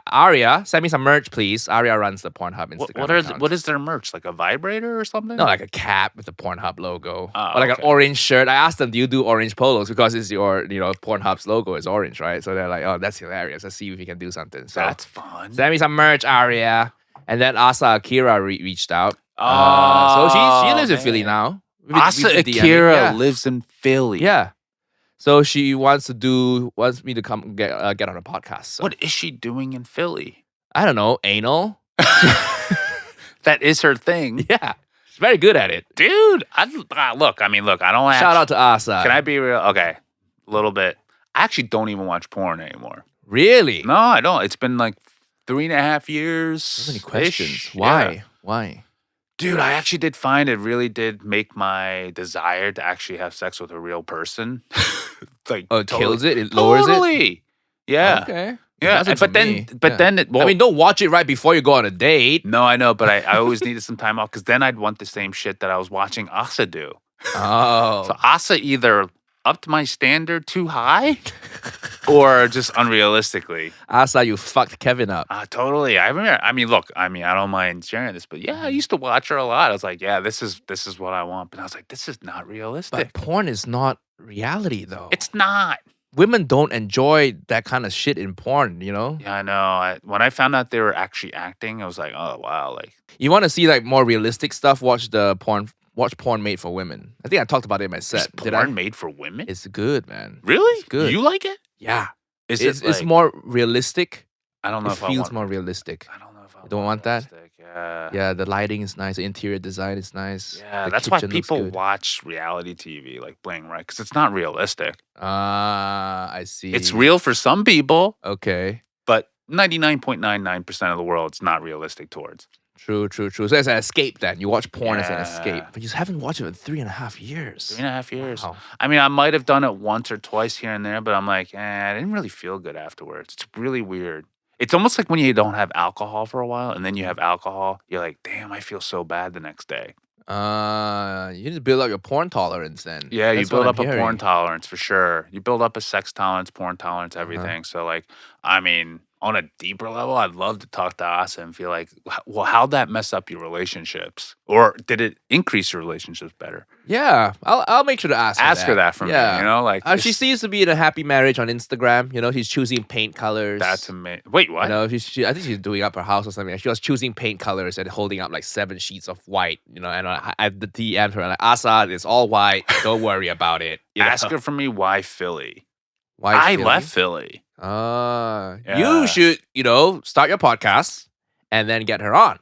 Aria, send me some merch, please. Aria runs the Pornhub Instagram account. What is their merch? Like a vibrator or something? No, like a cap with the Pornhub logo. Oh, or like an orange shirt. I asked them, do you do orange polos? Because it's your, Pornhub's logo is orange, right? So they're like, oh, that's hilarious. Let's see if we can do something. So that's fun. Send me some merch, Aria. And then Asa Akira reached out. Oh, so she lives in Philly now. Asa Akira lives in Philly. Yeah. So she wants me to come get on a podcast. So. What is she doing in Philly? I don't know, anal. That is her thing. Yeah, she's very good at it, dude. I don't. Shout out to Asa. Can I be real? Okay, a little bit. I actually don't even watch porn anymore. Really? No, I don't. It's been like 3.5 years. So many questions. Why? Yeah. Why? Dude, I actually did find it really did make my desire to actually have sex with a real person. Like, it kills it? It lowers it? Yeah. Okay. Yeah. But then don't watch it right before you go on a date. No, I know, but I always needed some time off because then I'd want the same shit that I was watching Asa do. Oh. So Asa either upped my standard too high or just unrealistically. Asa, you fucked Kevin up. Totally. I remember. I don't mind sharing this, but yeah, I used to watch her a lot. I was like, yeah, this is what I want. But I was like, this is not realistic. But porn is not reality, though. It's not. Women don't enjoy that kind of shit in porn, Yeah, I know. When I found out they were actually acting, I was like, oh wow, like you want to see like more realistic stuff? Watch porn made for women. I think I talked about it in my set. Porn made for women? It's good, man. Really? It's good. You like it? Yeah. It's more realistic. I don't know if it feels more realistic. I don't know if I don't want that. Yeah. Yeah, the lighting is nice. The interior design is nice. Yeah, that's why people watch reality TV like Bling, right? Because it's not realistic. I see. It's real for some people. Okay. But 99.99% of the world, it's not realistic towards. True. So it's an escape then. You watch porn as an escape. But you haven't watched it in 3.5 years. 3.5 years. Wow. I mean, I might have done it once or twice here and there, but I'm like, I didn't really feel good afterwards. It's really weird. It's almost like when you don't have alcohol for a while and then you have alcohol, you're like, damn, I feel so bad the next day. You need to build up your porn tolerance then. Yeah, you build up a porn tolerance for sure. You build up a sex tolerance, porn tolerance, everything. So like, I mean, on a deeper level, I'd love to talk to Asa and feel like, well, how'd that mess up your relationships? Or did it increase your relationships better? Yeah, I'll make sure to ask her Ask her that for me, you Yeah. know? Like, She seems to be in a happy marriage on Instagram. You know, she's choosing paint colors. that's amazing. Wait, what? You know, I think she's doing up her house or something. She was choosing paint colors and holding up like 7 sheets of white. You know, and I the DM her like, Asa, it's all white. Don't worry about it. You know? Ask her for me why Philly. Why I Philly? left Philly. You Yeah. should, start your podcast and then get her on.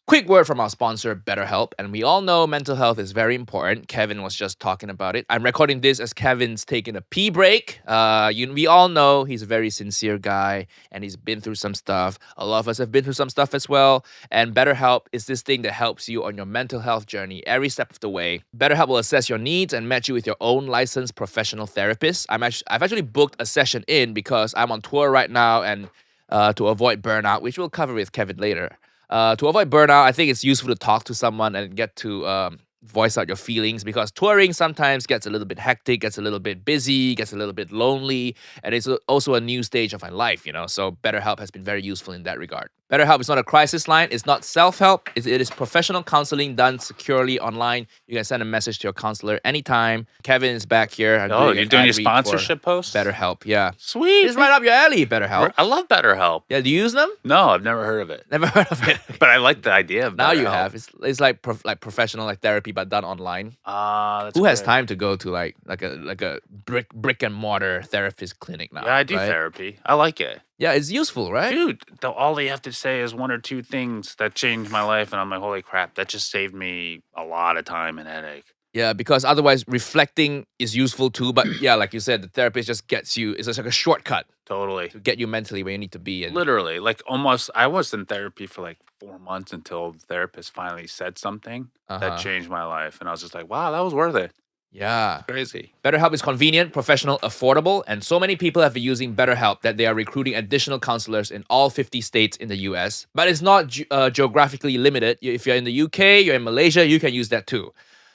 Quick word from our sponsor, BetterHelp. And we all know mental health is very important. Kevin was just talking about it. I'm recording this as Kevin's taking a pee break. We all know he's a very sincere guy and he's been through some stuff. A lot of us have been through some stuff as well. And BetterHelp is this thing that helps you on your mental health journey every step of the way. BetterHelp will assess your needs and match you with your own licensed professional therapist. I've actually booked a session in because I'm on tour right now and to avoid burnout, which we'll cover with Kevin later. To avoid burnout, I think it's useful to talk to someone and get to voice out your feelings because touring sometimes gets a little bit hectic, gets a little bit busy, gets a little bit lonely, and it's also a new stage of my life, So BetterHelp has been very useful in that regard. BetterHelp is not a crisis line. It's not self-help. It is professional counseling done securely online. You can send a message to your counselor anytime. Kevin is back here. You're doing your sponsorship post? BetterHelp, yeah. Sweet. It's right up your alley, BetterHelp. I love BetterHelp. Yeah, do you use them? No, I've never heard of it. Never heard of it. But I like the idea of Now you BetterHelp. have. It's like professional like therapy but done online. That's Who has great. time to go to like a brick and mortar therapist clinic now? Yeah, I do right? therapy. I like it. Yeah, it's useful, right? Dude, all they have to say is 1 or 2 things that changed my life, and I'm like, holy crap, that just saved me a lot of time and headache. Yeah, because otherwise reflecting is useful too. But yeah, like you said, the therapist just gets you. It's just like a shortcut Totally. to get you mentally where you need to be. And Literally, like almost, I was in therapy for like 4 months until the therapist finally said something that changed my life. And I was just like, wow, that was worth it. yeah. Crazy. BetterHelp is convenient, professional, affordable, and so many people have been using BetterHelp that they are recruiting additional counselors in all 50 states in the US. But it's not geographically limited. If you're in the UK, you're in Malaysia, you can use that too.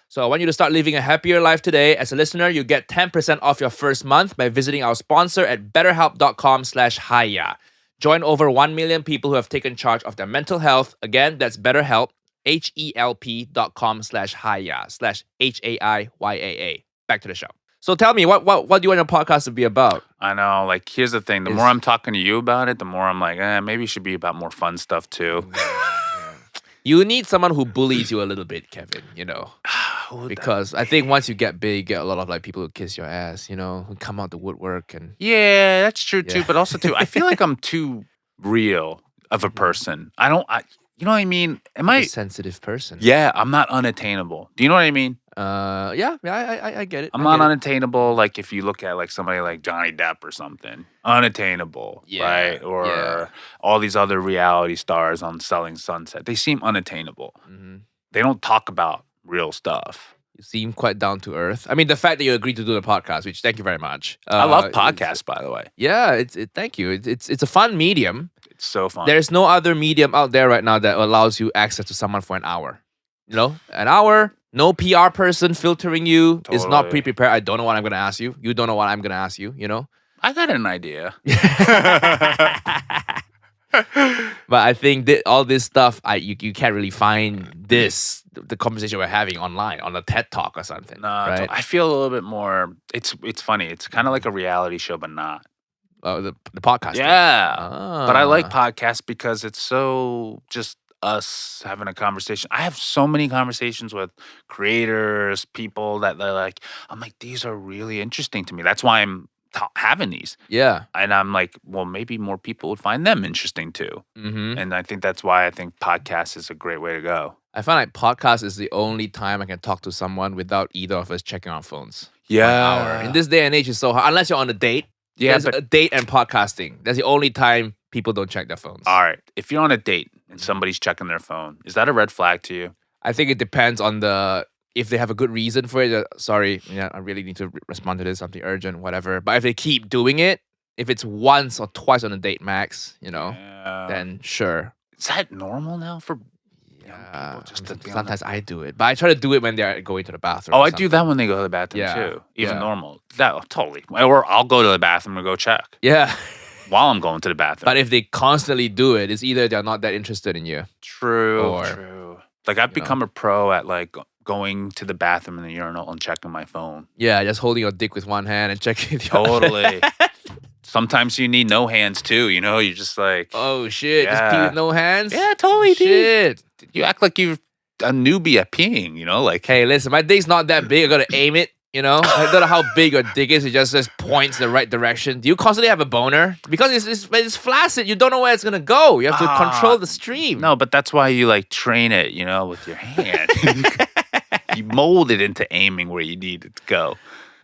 So I want you to start living a happier life today. As a listener, you get 10% off your first month by visiting our sponsor at betterhelp.com/HAIYAA. Join over 1 million people who have taken charge of their mental health. Again, that's BetterHelp, HELP.com/HAIYAA. Back to the show. So tell me, what do you want your podcast to be about? I know. Like, here's the thing. The more I'm talking to you about it, the more I'm like, maybe it should be about more fun stuff too. You need someone who bullies you a little bit, Kevin, Because I think once you get big, you get a lot of like people who kiss your ass, who come out the woodwork and Yeah, that's true too. Yeah. But also too, I feel like I'm too real of a person. You know what I mean? Am a I? sensitive person. Yeah, I'm not unattainable. Do you know what I mean? Yeah, I get it. I'm not unattainable. Like if you look at like somebody like Johnny Depp or something, unattainable, Yeah, right? Or yeah. all these other reality stars on Selling Sunset. They seem unattainable. Mm-hmm. They don't talk about real stuff. You seem quite down to earth. I mean, the fact that you agreed to do the podcast, which thank you very much. I love podcasts, by the way. Yeah, thank you. It's a fun medium. It's so fun. There's no other medium out there right now that allows you access to someone for an hour. An hour, no PR person filtering you. It's not Totally. pre-prepared. I don't know what I'm gonna ask you. You don't know what I'm gonna ask you. I got an idea. But I think that all this stuff, you can't really find the conversation we're having online on a TED Talk or something. No, right? I feel a little bit more. It's funny. It's kind of like a reality show, but not. The podcast. Yeah, but I like Ah. podcasts because it's so just us having a conversation. I have so many conversations with creators, people that they're like, I'm like, these are really interesting to me. That's why I'm having these. Yeah. And I'm like, well, maybe more people would find them interesting too. Mm-hmm. And I think that's why I think podcast is a great way to go. I find like podcast is the only time I can talk to someone without either of us checking our phones. Yeah. For an hour. In this day and age, it's so hard. Unless you're on a date. Yeah, There's but a date and podcasting. That's the only time people don't check their phones. all right. If you're on a date and somebody's checking their phone, is that a red flag to you? I think it depends on if they have a good reason for it. Sorry, I really need to respond to this, something urgent, whatever. But if they keep doing it, if it's once or twice on a date max, Yeah. then sure. Is that normal now for Yeah. people just to be on Sometimes I do it, but I try to do it when they're going to the bathroom. Oh, or I do something. that when they go to the bathroom Yeah, too. Even yeah. normal. That totally. Or I'll go to the bathroom and go check. Yeah. while I'm going to the bathroom. But if they constantly do it, it's either they're not that interested in you. True. Like I've you know. become a pro at like going to the bathroom in the urinal and checking my phone. Yeah, just holding your dick with one hand and checking with your other Totally. Sometimes you need no hands too. You know, you're just like, Oh shit! Just pee Yeah. with no hands. yeah, totally, dude. Shit. You act like you're a newbie at peeing. You know, like Hey, listen, my dick's not that big. I gotta aim it. You know, I don't know how big your dick is. It just points the right direction. Do you constantly have a boner? Because it's flaccid. You don't know where it's gonna go. You have to control the stream. no, but that's why you like train it. You know, with your hand. You mold it into aiming where you need it to go.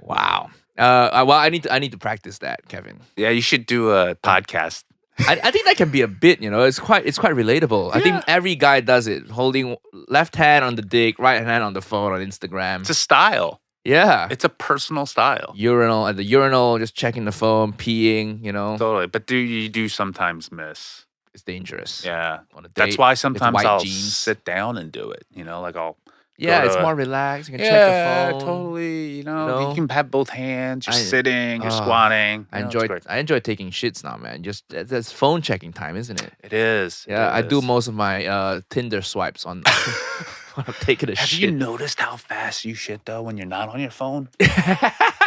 Wow. Well, I need to practice that, Kevin. Yeah, you should do a podcast. I think that can be a bit. You know, it's quite relatable. I think every guy does it. Holding left hand on the dick, right hand on the phone on Instagram. It's a style. Yeah. It's a personal style. Urinal at the urinal, just checking the phone, peeing. You know, Totally. But you do sometimes miss. it's dangerous. Yeah. On a date, That's why with sometimes white I'll jeans. sit down and do it. You know, like I'll Yeah, go it's to more relaxed. You can yeah, check the phone. totally. You know, know? you can have both hands. You're I- sitting, you're oh, squatting. I You know, it's enjoy great. I enjoy taking shits now, man. Just that's phone checking time, isn't it? It is. Yeah, it I do is. most of my Tinder swipes on when I'm taking a Have shit. you noticed how fast you shit though when you're not on your phone?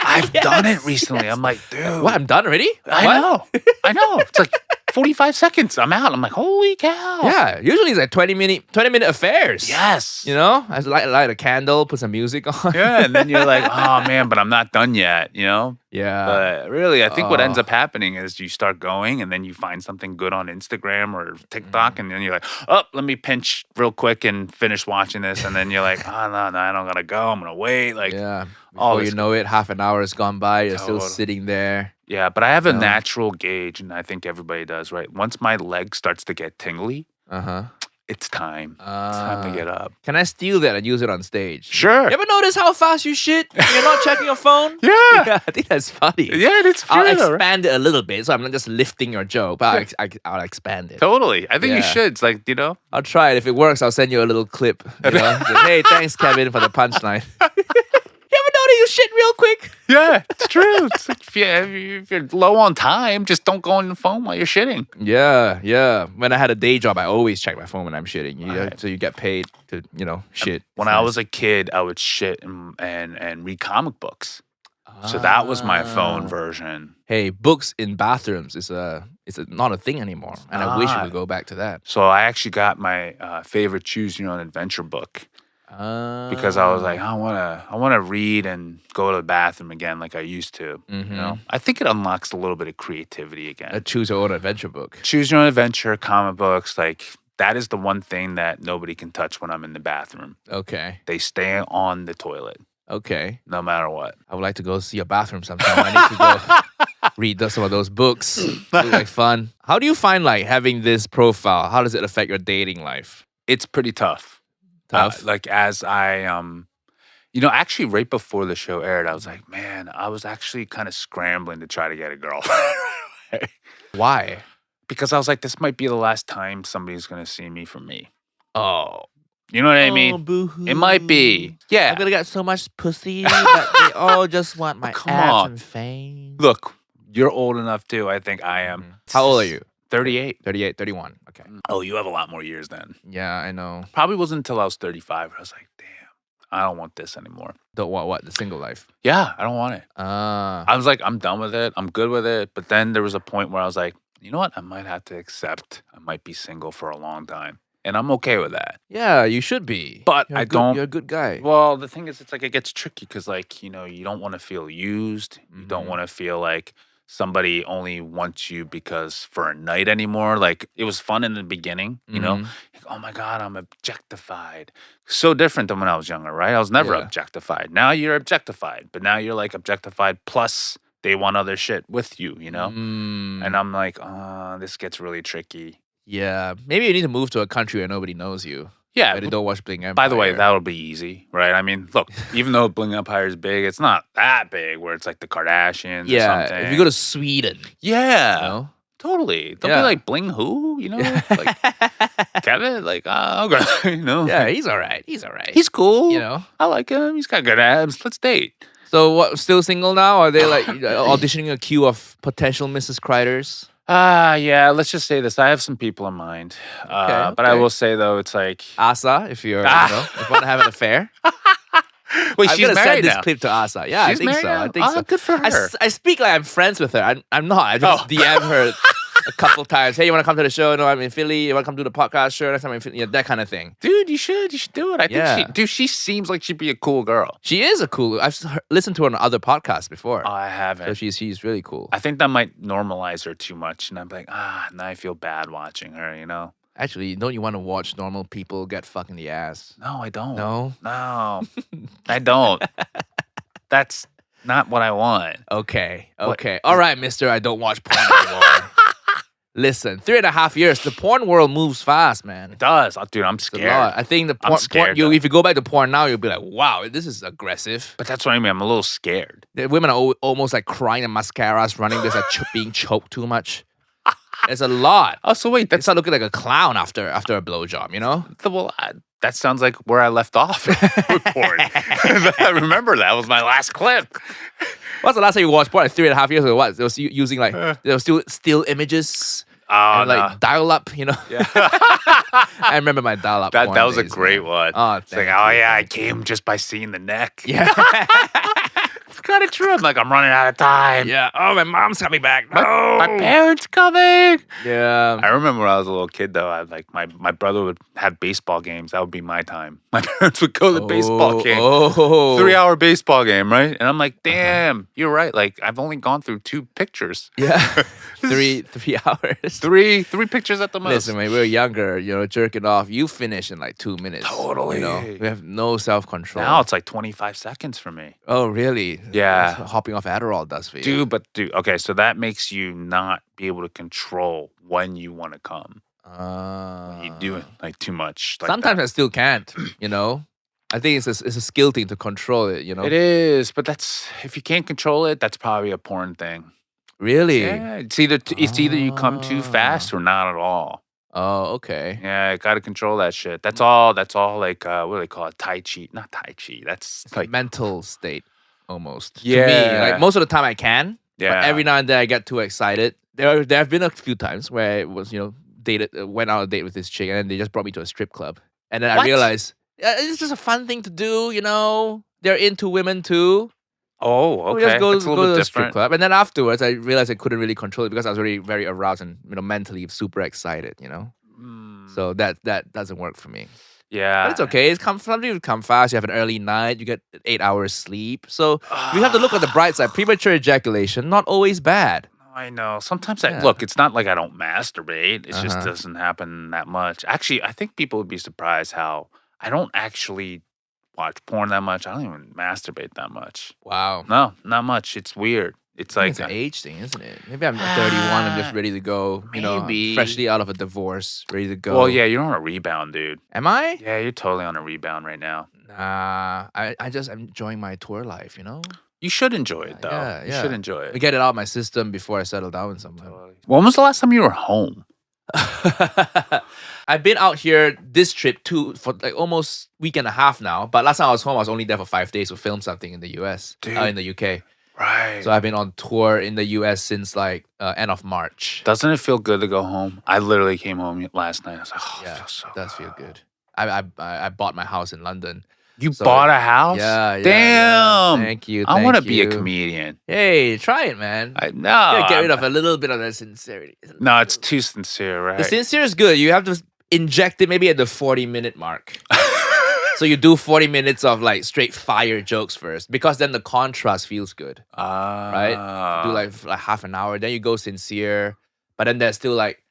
I've done it recently. I'm like, dude. What? I'm done already? I know. I know. It's like 45 seconds. I'm out. I'm like, holy cow. Yeah, usually it's like 20-minute affairs. Yes. You know, I light a candle, put some music on. Yeah. And then you're like, oh man, but I'm not done yet, you know? Yeah. But really, I think what ends Oh. up happening is you start going and then you find something good on Instagram or TikTok. And then you're like, oh, let me pinch real quick and finish watching this. And then you're like, oh, no, I don't got to go. I'm going to wait. Like, yeah. all Before you this- know it, half an hour has gone by. You're still Totally. sitting there. yeah. But I have a No. natural gauge, and I think everybody does, right? Once my leg starts to get tingly, Uh-huh. it's time. It's time to get up. Can I steal that and use it on stage? Sure. You ever notice how fast you shit? when You're not checking your phone? Yeah. Yeah, I think that's funny. Yeah, it's I'll true, right? expand it a little bit, so I'm not just lifting your joke, but I'll expand it. Totally. I think you Yeah. should. It's like, you know, I'll try it. If it works, I'll send you a little clip. You know? Just, hey, thanks, Kevin, for the punchline. You ever notice you shit real quick? yeah, it's true. It's like if you're low on time, just don't go on your phone while you're shitting. Yeah. When I had a day job, I always check my phone when I'm shitting. Right. So you get paid to, shit. When It's I nice. was a kid, I would shit and read comic books. So that was my phone Ah. version. Hey, books in bathrooms is not a thing anymore, and I wish we not. could go back to that. So I actually got my favorite Choose Your Own Adventure book because I was like, I want to read and go to the bathroom again like I used to. You know, I think it unlocks a little bit of creativity again. a choose your own adventure book. Choose Your Own Adventure, comic books, like that is the one thing that nobody can touch when I'm in the bathroom. Okay. They stay on the toilet Okay. no matter what. I would like to go see a bathroom sometime. I need to go read some of those books. Look like fun. How do you find like having this profile? How does it affect your dating life? It's pretty tough. Tough. Like as I actually right before the show aired, I was like, man, I was actually kind of scrambling to try to get a girl. Why? Because I was like, this might be the last time somebody's gonna see me for me. Oh. You know what I mean? Boo-hoo. It might be. Yeah. I'm gonna get so much pussy that they all just want my Come abs on. and fame. Look, you're old enough too. I think I am. How old are you? 38. 38, 31. Okay. Oh, you have a lot more years then. Yeah, I know. Probably wasn't until I was 35 where I was like, damn, I don't want this anymore. Don't want what? The single life. Yeah, I don't want it. Ah. I was like, I'm done with it. I'm good with it. But then there was a point where I was like, you know what? I might have to accept I might be single for a long time. And I'm okay with that. Yeah, you should be. But You're a I good- don't- You're a good guy. Well, the thing is, it's like it gets tricky because, like, you don't want to feel used. You don't Mhm. want to feel like somebody only wants you because for a night anymore. Like, it was fun in the beginning, you know? Mhm. Like, oh my God, I'm objectified. So different than when I was younger, right? I was never Yeah. objectified. Now you're objectified, but now you're like objectified plus they want other shit with you, you know? Mm, And I'm like, this gets really tricky. yeah. Maybe you need to move to a country where nobody knows you. Yeah. Where they don't watch Bling Empire. By the way, that'll be easy, right? I mean, look, even though Bling Empire is big, it's not that big where it's like the Kardashians or yeah. something. If you go to Sweden, yeah, you know? totally. They'll Yeah. be like, Bling who? You know? Like, Kevin? Like, okay, you know? yeah, he's all right. He's all right. He's cool. you know. I like him. He's got good abs. Let's date. So what? Still single now? Are they like auditioning a queue of potential Mrs. Kreiders? Yeah, let's just say this. I have some people in mind. But I okay. will say, though, it's like... Asa, if you're, if you want to have an affair. Wait, I'm she's gonna married send this now. clip to Asa. Yeah, I She's think married so. now? I think Oh, so. good for her. I speak like I'm friends with her. I'm not. I just Oh. DM her a couple times. Hey, you want to come to the show? No, I'm in Philly. You want to come do the podcast? Sure. Next time I'm in Philly. Yeah, that kind of thing. Dude, you should do it. I think Yeah. she seems like she'd be a cool girl. She is a cool. Listened to her on other podcasts before. I haven't. So she's really cool. I think that might normalize her too much, and I'm like, now I feel bad watching her. You know? Actually, don't you want to watch normal people get fucked in the ass? No, I don't. No? No, I don't. That's not what I want. Okay. What? All right, mister. I don't watch porn anymore. Listen, 3.5 years. The porn world moves fast, man. It does. Dude, I'm It's a scared. lot. I think the I'm porn, scared, if you go back to porn now, you'll be like, wow, this is aggressive. But that's what I mean. I'm a little scared. The women are almost like crying and mascaras running. There's like being choked too much. It's a lot. Oh, so wait, They start looking like a clown after a blowjob, you know? that sounds like where I left off with porn. I remember that was my last clip. What's the last time you watched porn? Like 3.5 years ago? What? They was using like, there was still still images. Oh, And like no. dial up, you know? Yeah. I remember my dial up. That was a great man. one. Oh, It's like, thank oh you, yeah, I thank you. came just by seeing the neck. Yeah. It's kind of true. I'm like, I'm running out of time. Yeah. Oh, my mom's coming back. No. My parents coming. Yeah. I remember when I was a little kid, though. I like my brother would have baseball games. That would be my time. My parents would go to the baseball game. Oh. 3-hour baseball game, right? And I'm like, damn, you're right. Like, I've only gone through 2 pictures. Yeah. 3 hours. Three pictures at the most. Listen, when we were younger, jerking off, you finish in like 2 minutes. Totally. You know, we have no self-control. Now it's like 25 seconds for me. Oh, really? Yeah. That's what hopping off Adderall does for you. Dude, okay, so that makes you not be able to control when you want to come. You do it like too much. Like sometimes I still can't, you know? I think it's a skill thing to control it, you know? It is, but that's if you can't control it, that's probably a porn thing. Really? Yeah, it's either you come too fast or not at all. Oh, okay. Yeah, you got to control that shit. That's all like what do they call it? Tai Chi. Not Tai Chi. That's It's like a mental state almost. To Yeah. me, like most of the time I can. Yeah. But every now and then I get too excited. There have been a few times where it was, went on a date with this chick and then they just brought me to a strip club. And then I What? realized it's just a fun thing to do, you know? They're into women too. Oh, We okay. just go, That's a go little to bit the strip different. club. And then afterwards I realized I couldn't really control it because I was already very aroused and mentally super excited, you know? So that doesn't work for me. Yeah. But it's okay. Some people come fast. You have an early night. You get 8 hours sleep. So we have to look at the bright side. Premature ejaculation, not always bad. I know. Sometimes Yeah. look, it's not like I don't masturbate. It just Uh-huh. doesn't happen that much. Actually, I think people would be surprised how I don't actually watch porn that much. I don't even masturbate that much. Wow. No, not much. It's weird. It's I think like it's an age thing, isn't it? Maybe I'm 31 and just ready to go, Maybe. freshly out of a divorce, ready to go. well, yeah, you're on a rebound, dude. Am I? Yeah, you're totally on a rebound right now. Nah, I just am enjoying my tour life, you know? You should enjoy it though. Yeah, You yeah. should enjoy I it. get it out of my system before I settle down with someone. When was the last time you were home? I've been out here this trip too for like almost week and a half now. But last time I was home, I was only there for 5 days to film something in the US, Dude. in the UK. Right. So I've been on tour in the US since like end of March. Doesn't it feel good to go home? I literally came home last night. I was like, oh, it Yeah, feels so it does feel good. I bought my house in London. You So- bought a house? Yeah, yeah. Damn. Yeah. Thank you. I want to thank be a you. comedian. Hey, try it, man. I You know. gotta get rid of a little bit of that sincerity. No, it's too sincere, right? The sincere is good. You have to inject it maybe at the 40-minute mark. So you do 40 minutes of like straight fire jokes first, because then the contrast feels good. right? Do like half an hour, then you go sincere, but then there's still like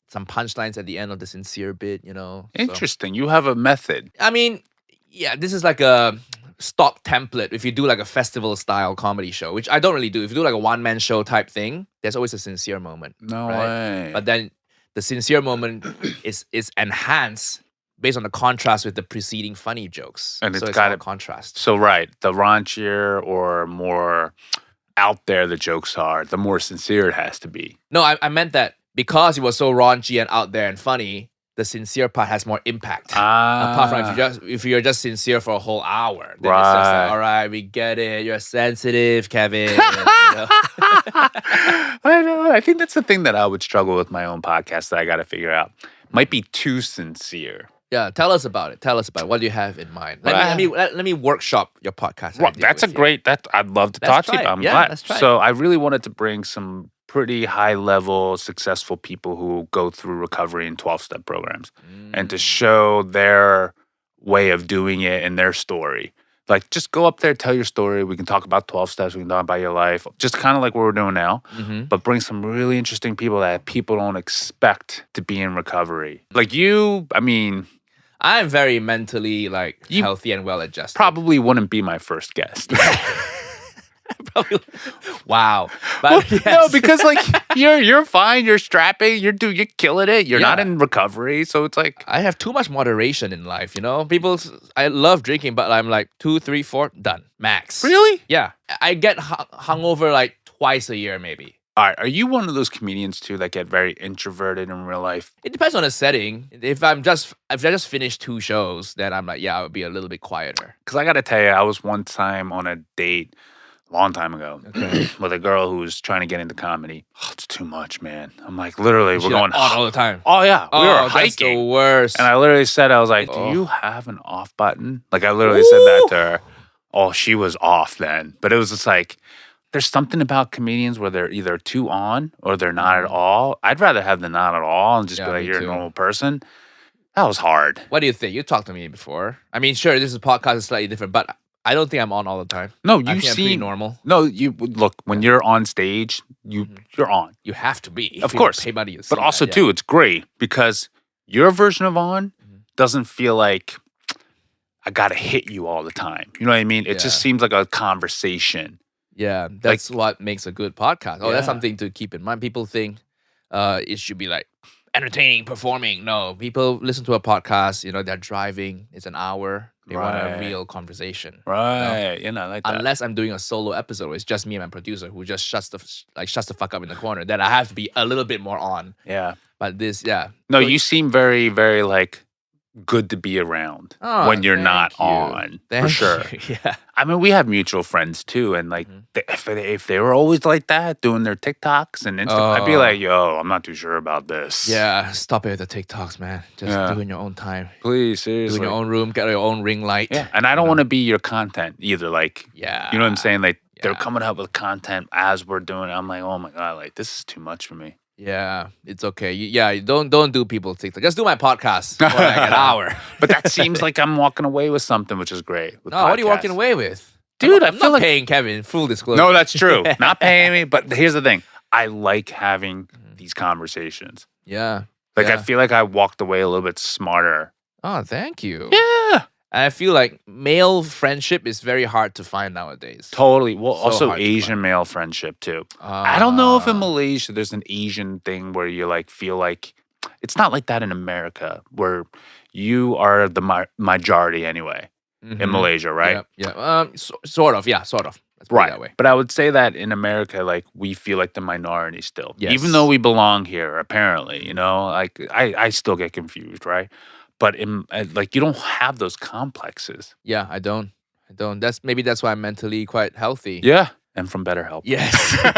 some punchlines at the end of the sincere bit, you know. So, Interesting. You have a method. I mean, yeah, this is like a stock template. If you do like a festival style comedy show, which I don't really do. If you do like a one-man show type thing, there's always a sincere moment. No Right. way. But then the sincere moment is enhanced based on the contrast with the preceding funny jokes. And so it's it's got all it- contrast. So, right, the raunchier or more out there the jokes are, the more sincere it has to be. No, I meant that because it was so raunchy and out there and funny, the sincere part has more impact. Ah. Apart from if you're just sincere for a whole hour, then it's just like, all right, we get it. You're sensitive, Kevin. I know. I think that's the thing that I would struggle with my own podcast that I got to figure out. Might be too sincere. Yeah, tell us about it. What do you have in mind? Let me workshop your podcast. Well, that's a great. I'd love to talk to you about. I'm glad. Let's try So I really wanted to bring some pretty high level, successful people who go through recovery and 12-step programs, and to show their way of doing it and their story. Like, just go up there, tell your story. We can talk about 12 steps. We can talk about your life. Just kind of like what we're doing now. But bring some really interesting people that people don't expect to be in recovery. Like you, I mean... I'm very mentally healthy and well adjusted. Probably wouldn't be my first guest. Probably, wow. But yes. No, because you're fine. You're strapping. You're killing it. You're not in recovery, so it's like I have too much moderation in life. I love drinking, but I'm like 2, 3, 4, done max. Really? Yeah, I get hungover like twice a year, maybe. All right, are you one of those comedians too that get very introverted in real life? It depends on the setting. If I just finished 2 shows, then I'm like, I would be a little bit quieter. Because I got to tell you, I was one time on a date a long time ago with a girl who was trying to get into comedy. Oh, it's too much, man. I'm like, literally, we're going on all the time. Oh, yeah. We were hiking. That's the worst. And I literally said, I was like, do you have an off button? Like, I literally said that to her. Oh, she was off then. But it was just like, there's something about comedians where they're either too on or they're not at all. I'd rather have the not at all and just be like, you're a normal person. That was hard. What do you think? You talked to me before. I mean, sure, this podcast is slightly different, but I don't think I'm on all the time. No, I'm pretty normal. No, you look when you're on stage, you're on. You have to be, of course. Pay money, but also too, it's great because your version of on doesn't feel like I gotta hit you all the time. You know what I mean? It just seems like a conversation. Yeah, that's what makes a good podcast. Oh, that's something to keep in mind. People think it should be like entertaining, performing. No, people listen to a podcast, they're driving. It's an hour. They want a real conversation. Right. I like that. Unless I'm doing a solo episode where it's just me and my producer who just shuts the fuck up in the corner, then I have to be a little bit more on. Yeah. But this, No, you seem very, very good to be around when you're not on. For sure. Yeah. I mean, we have mutual friends too, and if they were always like that, doing their TikToks and Instagram, I'd be like, yo, I'm not too sure about this. Yeah, stop it with the TikToks, man. Just do it in your own time. Please, seriously. Do it in your own room, get your own ring light. Yeah, and I don't want to be your content either. You know what I'm saying? They're coming up with content as we're doing it. I'm like, oh my God, this is too much for me. Yeah, it's okay. Don't do people TikTok. Just do my podcast for an hour. But that seems like I'm walking away with something, which is great. No, what are you walking away with? Dude, I'm not paying Kevin, full disclosure. No, that's true. Not paying me, but here's the thing. I like having these conversations. Yeah. I feel like I walked away a little bit smarter. Oh, thank you. Yeah. And I feel like male friendship is very hard to find nowadays. Totally. Well, also Asian male friendship too. I don't know if in Malaysia there's an Asian thing where you feel like it's not like that in America where you are the majority anyway in Malaysia, right? Yeah. Sort of. Yeah, sort of. Let's put it that way. But I would say that in America, we feel like the minority still, even though we belong here. Apparently, I still get confused, right? But you don't have those complexes. Yeah, I don't. That's why I'm mentally quite healthy. Yeah, and from BetterHelp. Yes, from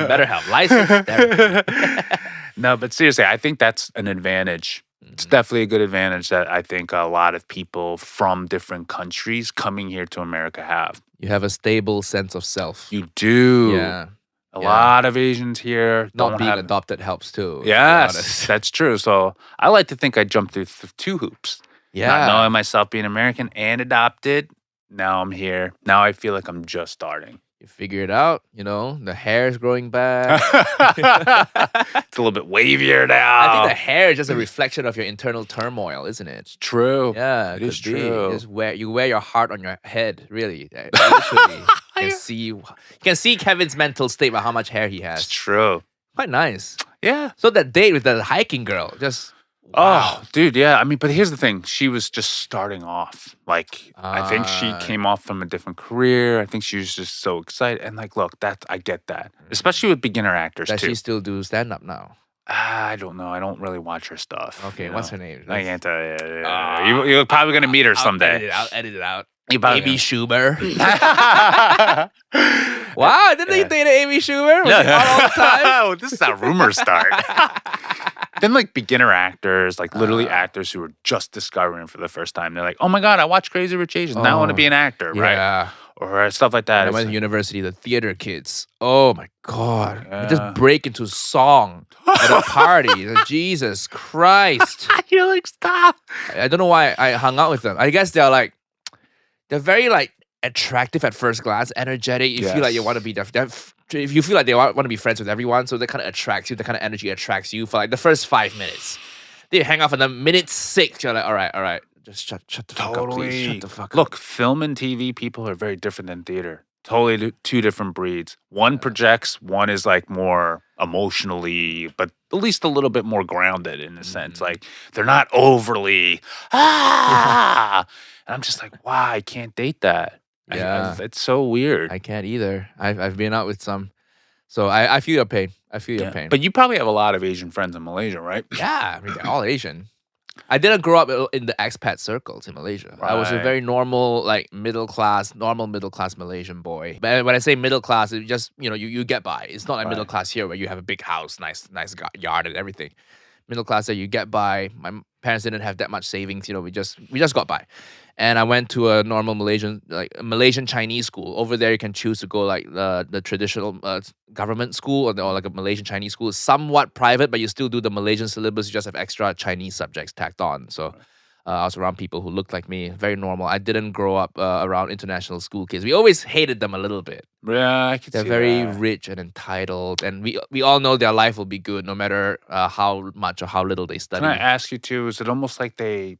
BetterHelp, licensed therapy. No, but seriously, I think that's an advantage. It's definitely a good advantage that I think a lot of people from different countries coming here to America have. You have a stable sense of self. You do. Yeah. A lot of Asians here not being adopted helps too. Yes, that's true. So I like to think I jumped through 2 hoops. Yeah. Not knowing myself being American and adopted. Now I'm here. Now I feel like I'm just starting. You figure it out, the hair is growing back. It's a little bit wavier now. I think the hair is just a reflection of your internal turmoil, isn't it? It's true. Yeah, it is true. You wear your heart on your head, really. Literally. You can see Kevin's mental state about how much hair he has. It's true. Quite nice. Yeah. So that date with the hiking girl, just wow. Oh, dude, yeah. I mean, but here's the thing. She was just starting off. I think she came off from a different career. I think she was just so excited. And look, I get that. Especially with beginner actors, Does too. she still do stand-up now? I don't know. I don't really watch her stuff. Okay, what's her name? I can't tell you. You're probably gonna meet her someday. I'll edit it out. You probably Amy gonna- Schumer. Wow, didn't you date Amy Schumer? Was she on all the time? Oh, this is how rumors start. Then like beginner actors, like literally actors who are just discovering for the first time. They're like, oh my God, I watched Crazy Rich Asians. Now I want to be an actor, right? Yeah. Or stuff like that. When I It's went to like, university, the theater kids. Oh my God. They Yeah. just break into song at a party. Jesus Christ. you're like, stop. I don't know why I hung out with them. I guess they're very like attractive at first glance, energetic. You feel like you Yes. want to be if you feel like they want to be friends with everyone, so that kind of attracts you, the kind of energy attracts you for like the first 5 minutes. Then you hang out for the minute 6, you're like, all right, just shut the fuck up, please. Shut the fuck up. Look, film and TV people are very different than theater. Totally two different breeds. One projects, one is like more emotionally, but at least a little bit more grounded in a sense. Like they're not overly, and I'm just like, wow, I can't date that. Yeah. It's so weird. I can't either. I've been out with some, so I feel your pain. I feel your Yeah. pain. But you probably have a lot of Asian friends in Malaysia, right? yeah, I mean they're all Asian. I didn't grow up in the expat circles in Malaysia. I was a Right. very normal, like middle class Malaysian boy. But when I say middle class, it just you get by. It's not like middle Right. class here where you have a big house, nice yard and everything. Middle class that you get by. My parents didn't have that much savings. We just got by. And I went to a normal Malaysian Chinese school. Over there, you can choose to go like the traditional government school or like a Malaysian Chinese school. It's somewhat private, but you still do the Malaysian syllabus. You just have extra Chinese subjects tacked on. So I was around people who looked like me, very normal. I didn't grow up around international school kids. We always hated them a little bit. Yeah, I can They're see very that. rich and entitled, and we all know their life will be good no matter how much or how little they study. Can I ask you too? Is it almost like they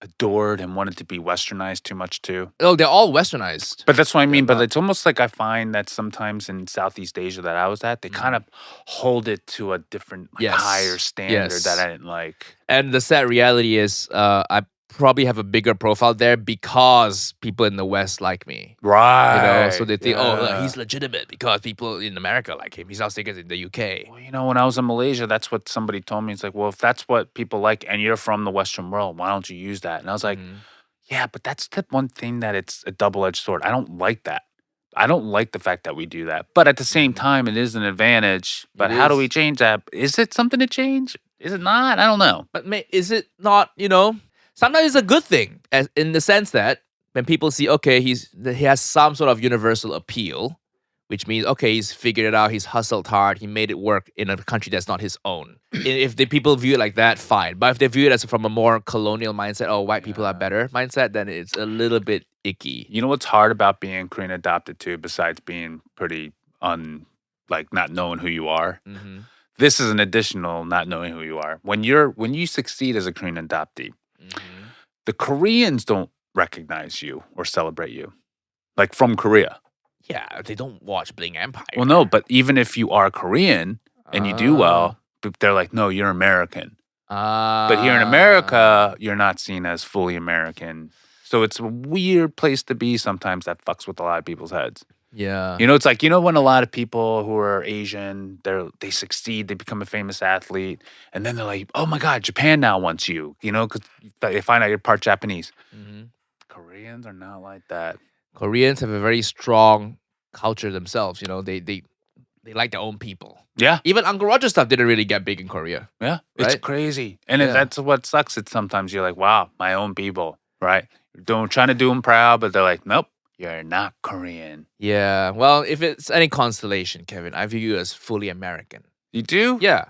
adored and wanted to be westernized too much too? Oh, they're all westernized. But that's what I mean. But not- it's almost like I find that sometimes in Southeast Asia that I was at, they kind of hold it to a different, Yes. higher standard Yes. that I didn't like. And the sad reality is, I probably have a bigger profile there because people in the West like me. Right. So they think, oh, look, yeah. he's legitimate because people in America like him. He's not taken in the UK. Well, when I was in Malaysia, that's what somebody told me. It's like, well, if that's what people like and you're from the Western world, why don't you use that? And I was like, yeah, but that's the one thing that it's a double-edged sword. I don't like that. I don't like the fact that we do that. But at the same time, it is an advantage. But It how do is. we change that? Is it something to change? Is it not? I don't know. But is it not, sometimes it's a good thing as in the sense that when people see, okay, he has some sort of universal appeal, which means, okay, he's figured it out, he's hustled hard, he made it work in a country that's not his own. If the people view it like that, fine. But if they view it as from a more colonial mindset, oh, white people are better mindset, then it's a little bit icky. You know what's hard about being Korean adopted too, besides being pretty not knowing who you are? Mm-hmm. This is an additional not knowing who you are. When you succeed as a Korean adoptee, Mm-hmm. the Koreans don't recognize you or celebrate you, like from Korea. Yeah, they don't watch Bling Empire. Well, no, but even if you are Korean and you do well, they're like, no, you're American. But here in America, you're not seen as fully American. So it's a weird place to be sometimes that fucks with a lot of people's heads. Yeah. It's like, when a lot of people who are Asian, they succeed, they become a famous athlete, and then they're like, oh my God, Japan now wants you, because they find out you're part Japanese. Mhm. Koreans are not like that. Koreans have a very strong culture themselves. They like their own people. Yeah. Even Uncle Roger stuff didn't really get big in Korea. Yeah. It's Right? crazy. And Yeah. that's what sucks. It's sometimes you're like, wow, my own people, right? Trying to do them proud, but they're like, nope, you're not Korean. Yeah. Well, if it's any consolation, Kevin, I view you as fully American. You do? Yeah.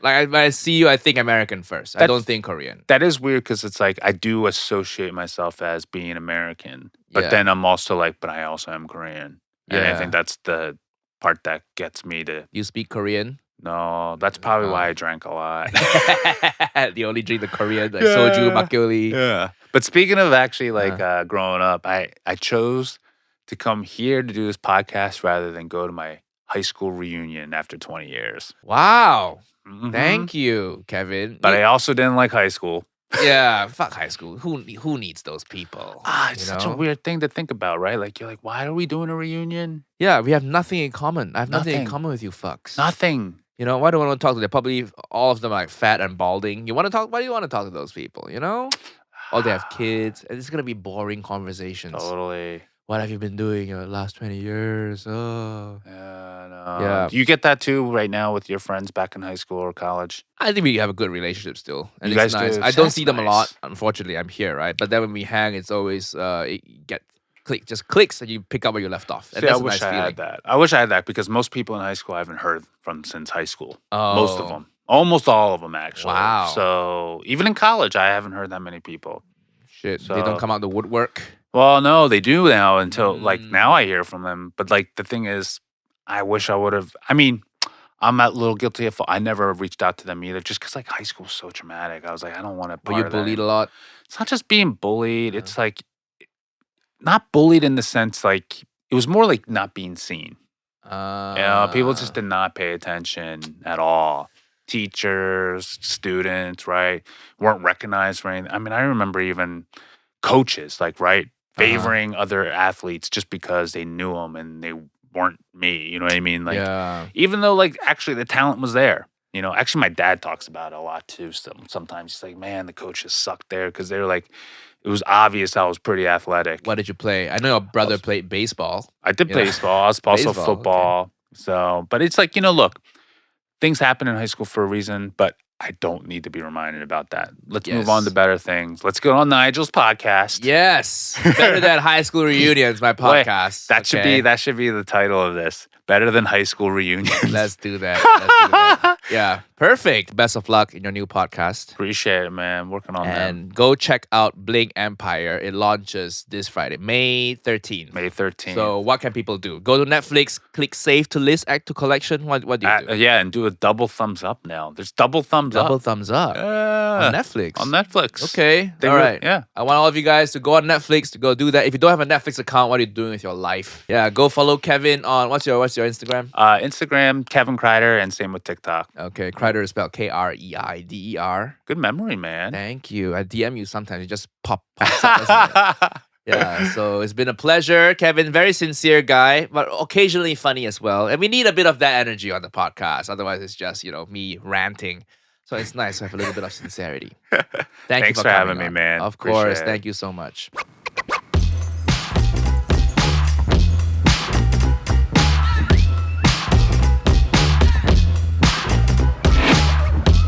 Like when I see you, I think American first. I That's- don't think Korean. That is weird because it's like I do associate myself as being American, but Yeah. then I'm also like, but I also am Korean. And I Yeah. think that's the part that gets me to, You speak Korean? no, that's probably why I drank a lot. You only drink the Korean, like soju, makgeolli. Yeah. But speaking of actually growing up, I chose to come here to do this podcast rather than go to my high school reunion after 20 years. Wow. Mhm. Thank you, Kevin. But I also didn't like high school. Yeah, fuck high school. Who needs those people? It's you such a know? weird thing to think about, right? Like, you're like, why are we doing a reunion? Yeah, we have nothing in common. I have nothing in Nothing. common with you fucks. Nothing. You know, why do I want to talk to them? Probably all of them are like fat and balding. You want to talk? Why do you want to talk to those people? You know, or they have kids, and it's gonna be boring conversations. Totally. What have you been doing in the last 20 years? Oh, Yeah, no. yeah. Do you get that too right now with your friends back in high school or college? I think we have a good relationship still, and You it's guys nice. do? I don't That's see them a lot. nice. Unfortunately, I'm here, right? But then when we hang, it's always just clicks, and you pick up where you left off, and See, I that's a wish nice I feeling. had that. I wish I had that because most people in high school I haven't heard from since high school. Most of Oh, them. Almost all of them, actually. wow. So even in college, I haven't heard that many people. Shit, they don't So, come out the woodwork. well, no, they do now until like now Mm. I hear from them. But like the thing is, I wish I would have. I mean, I'm a little guilty of. I never reached out to them either, just because like high school was so traumatic. I was like, I don't want to. Were you bullied a lot? It's not just being bullied. Yeah. It's like not bullied in the sense like it was more like not being seen. People just did not pay attention at all. Teachers, students, right, weren't recognized for anything. I mean, I remember even coaches, like, right, favoring other athletes just because they knew them and they weren't me. You know what I mean? Like, Yeah. even though, like, actually the talent was there. You know, actually, my dad talks about it a lot too. Sometimes he's like, man, the coaches sucked there because they're like, it was obvious I was pretty athletic. What did you play? I know your brother played baseball. I did You know? baseball. I was also Baseball, okay. football. So, but it's like, look, things happen in high school for a reason, but I don't need to be reminded about that. Let's move on to Yes. better things. Let's go on Nigel's podcast. Yes, better than high school reunions. My Wait, podcast. that should be the title of this. Better than high school reunions. Let's do that. Let's do that. Yeah, perfect. Best of luck in your new podcast. Appreciate it, man. Working on that. And go check out Bling Empire. It launches this Friday, May 13th. May 13th. So what can people do? Go to Netflix, click save to list, add to collection. What do you do? Yeah, and do a double thumbs up now. There's double thumbs Double up. thumbs up Yeah. on Netflix. On Netflix. Okay, They all re- right. yeah. I want all of you guys to go on Netflix to go do that. If you don't have a Netflix account, what are you doing with your life? Yeah, go follow Kevin on what's your Instagram? Instagram, Kevin Kreider, and same with TikTok. Okay, Kreider is spelled Kreider. Good memory, man. Thank you. I DM you sometimes. It just pops up, doesn't it? Yeah, so it's been a pleasure. Kevin, very sincere guy, but occasionally funny as well. And we need a bit of that energy on the podcast. Otherwise, it's just, me ranting. So it's nice to have a little bit of sincerity. Thank you Thanks for for having coming me, on. man. Of Appreciate course. it. Thank you so much.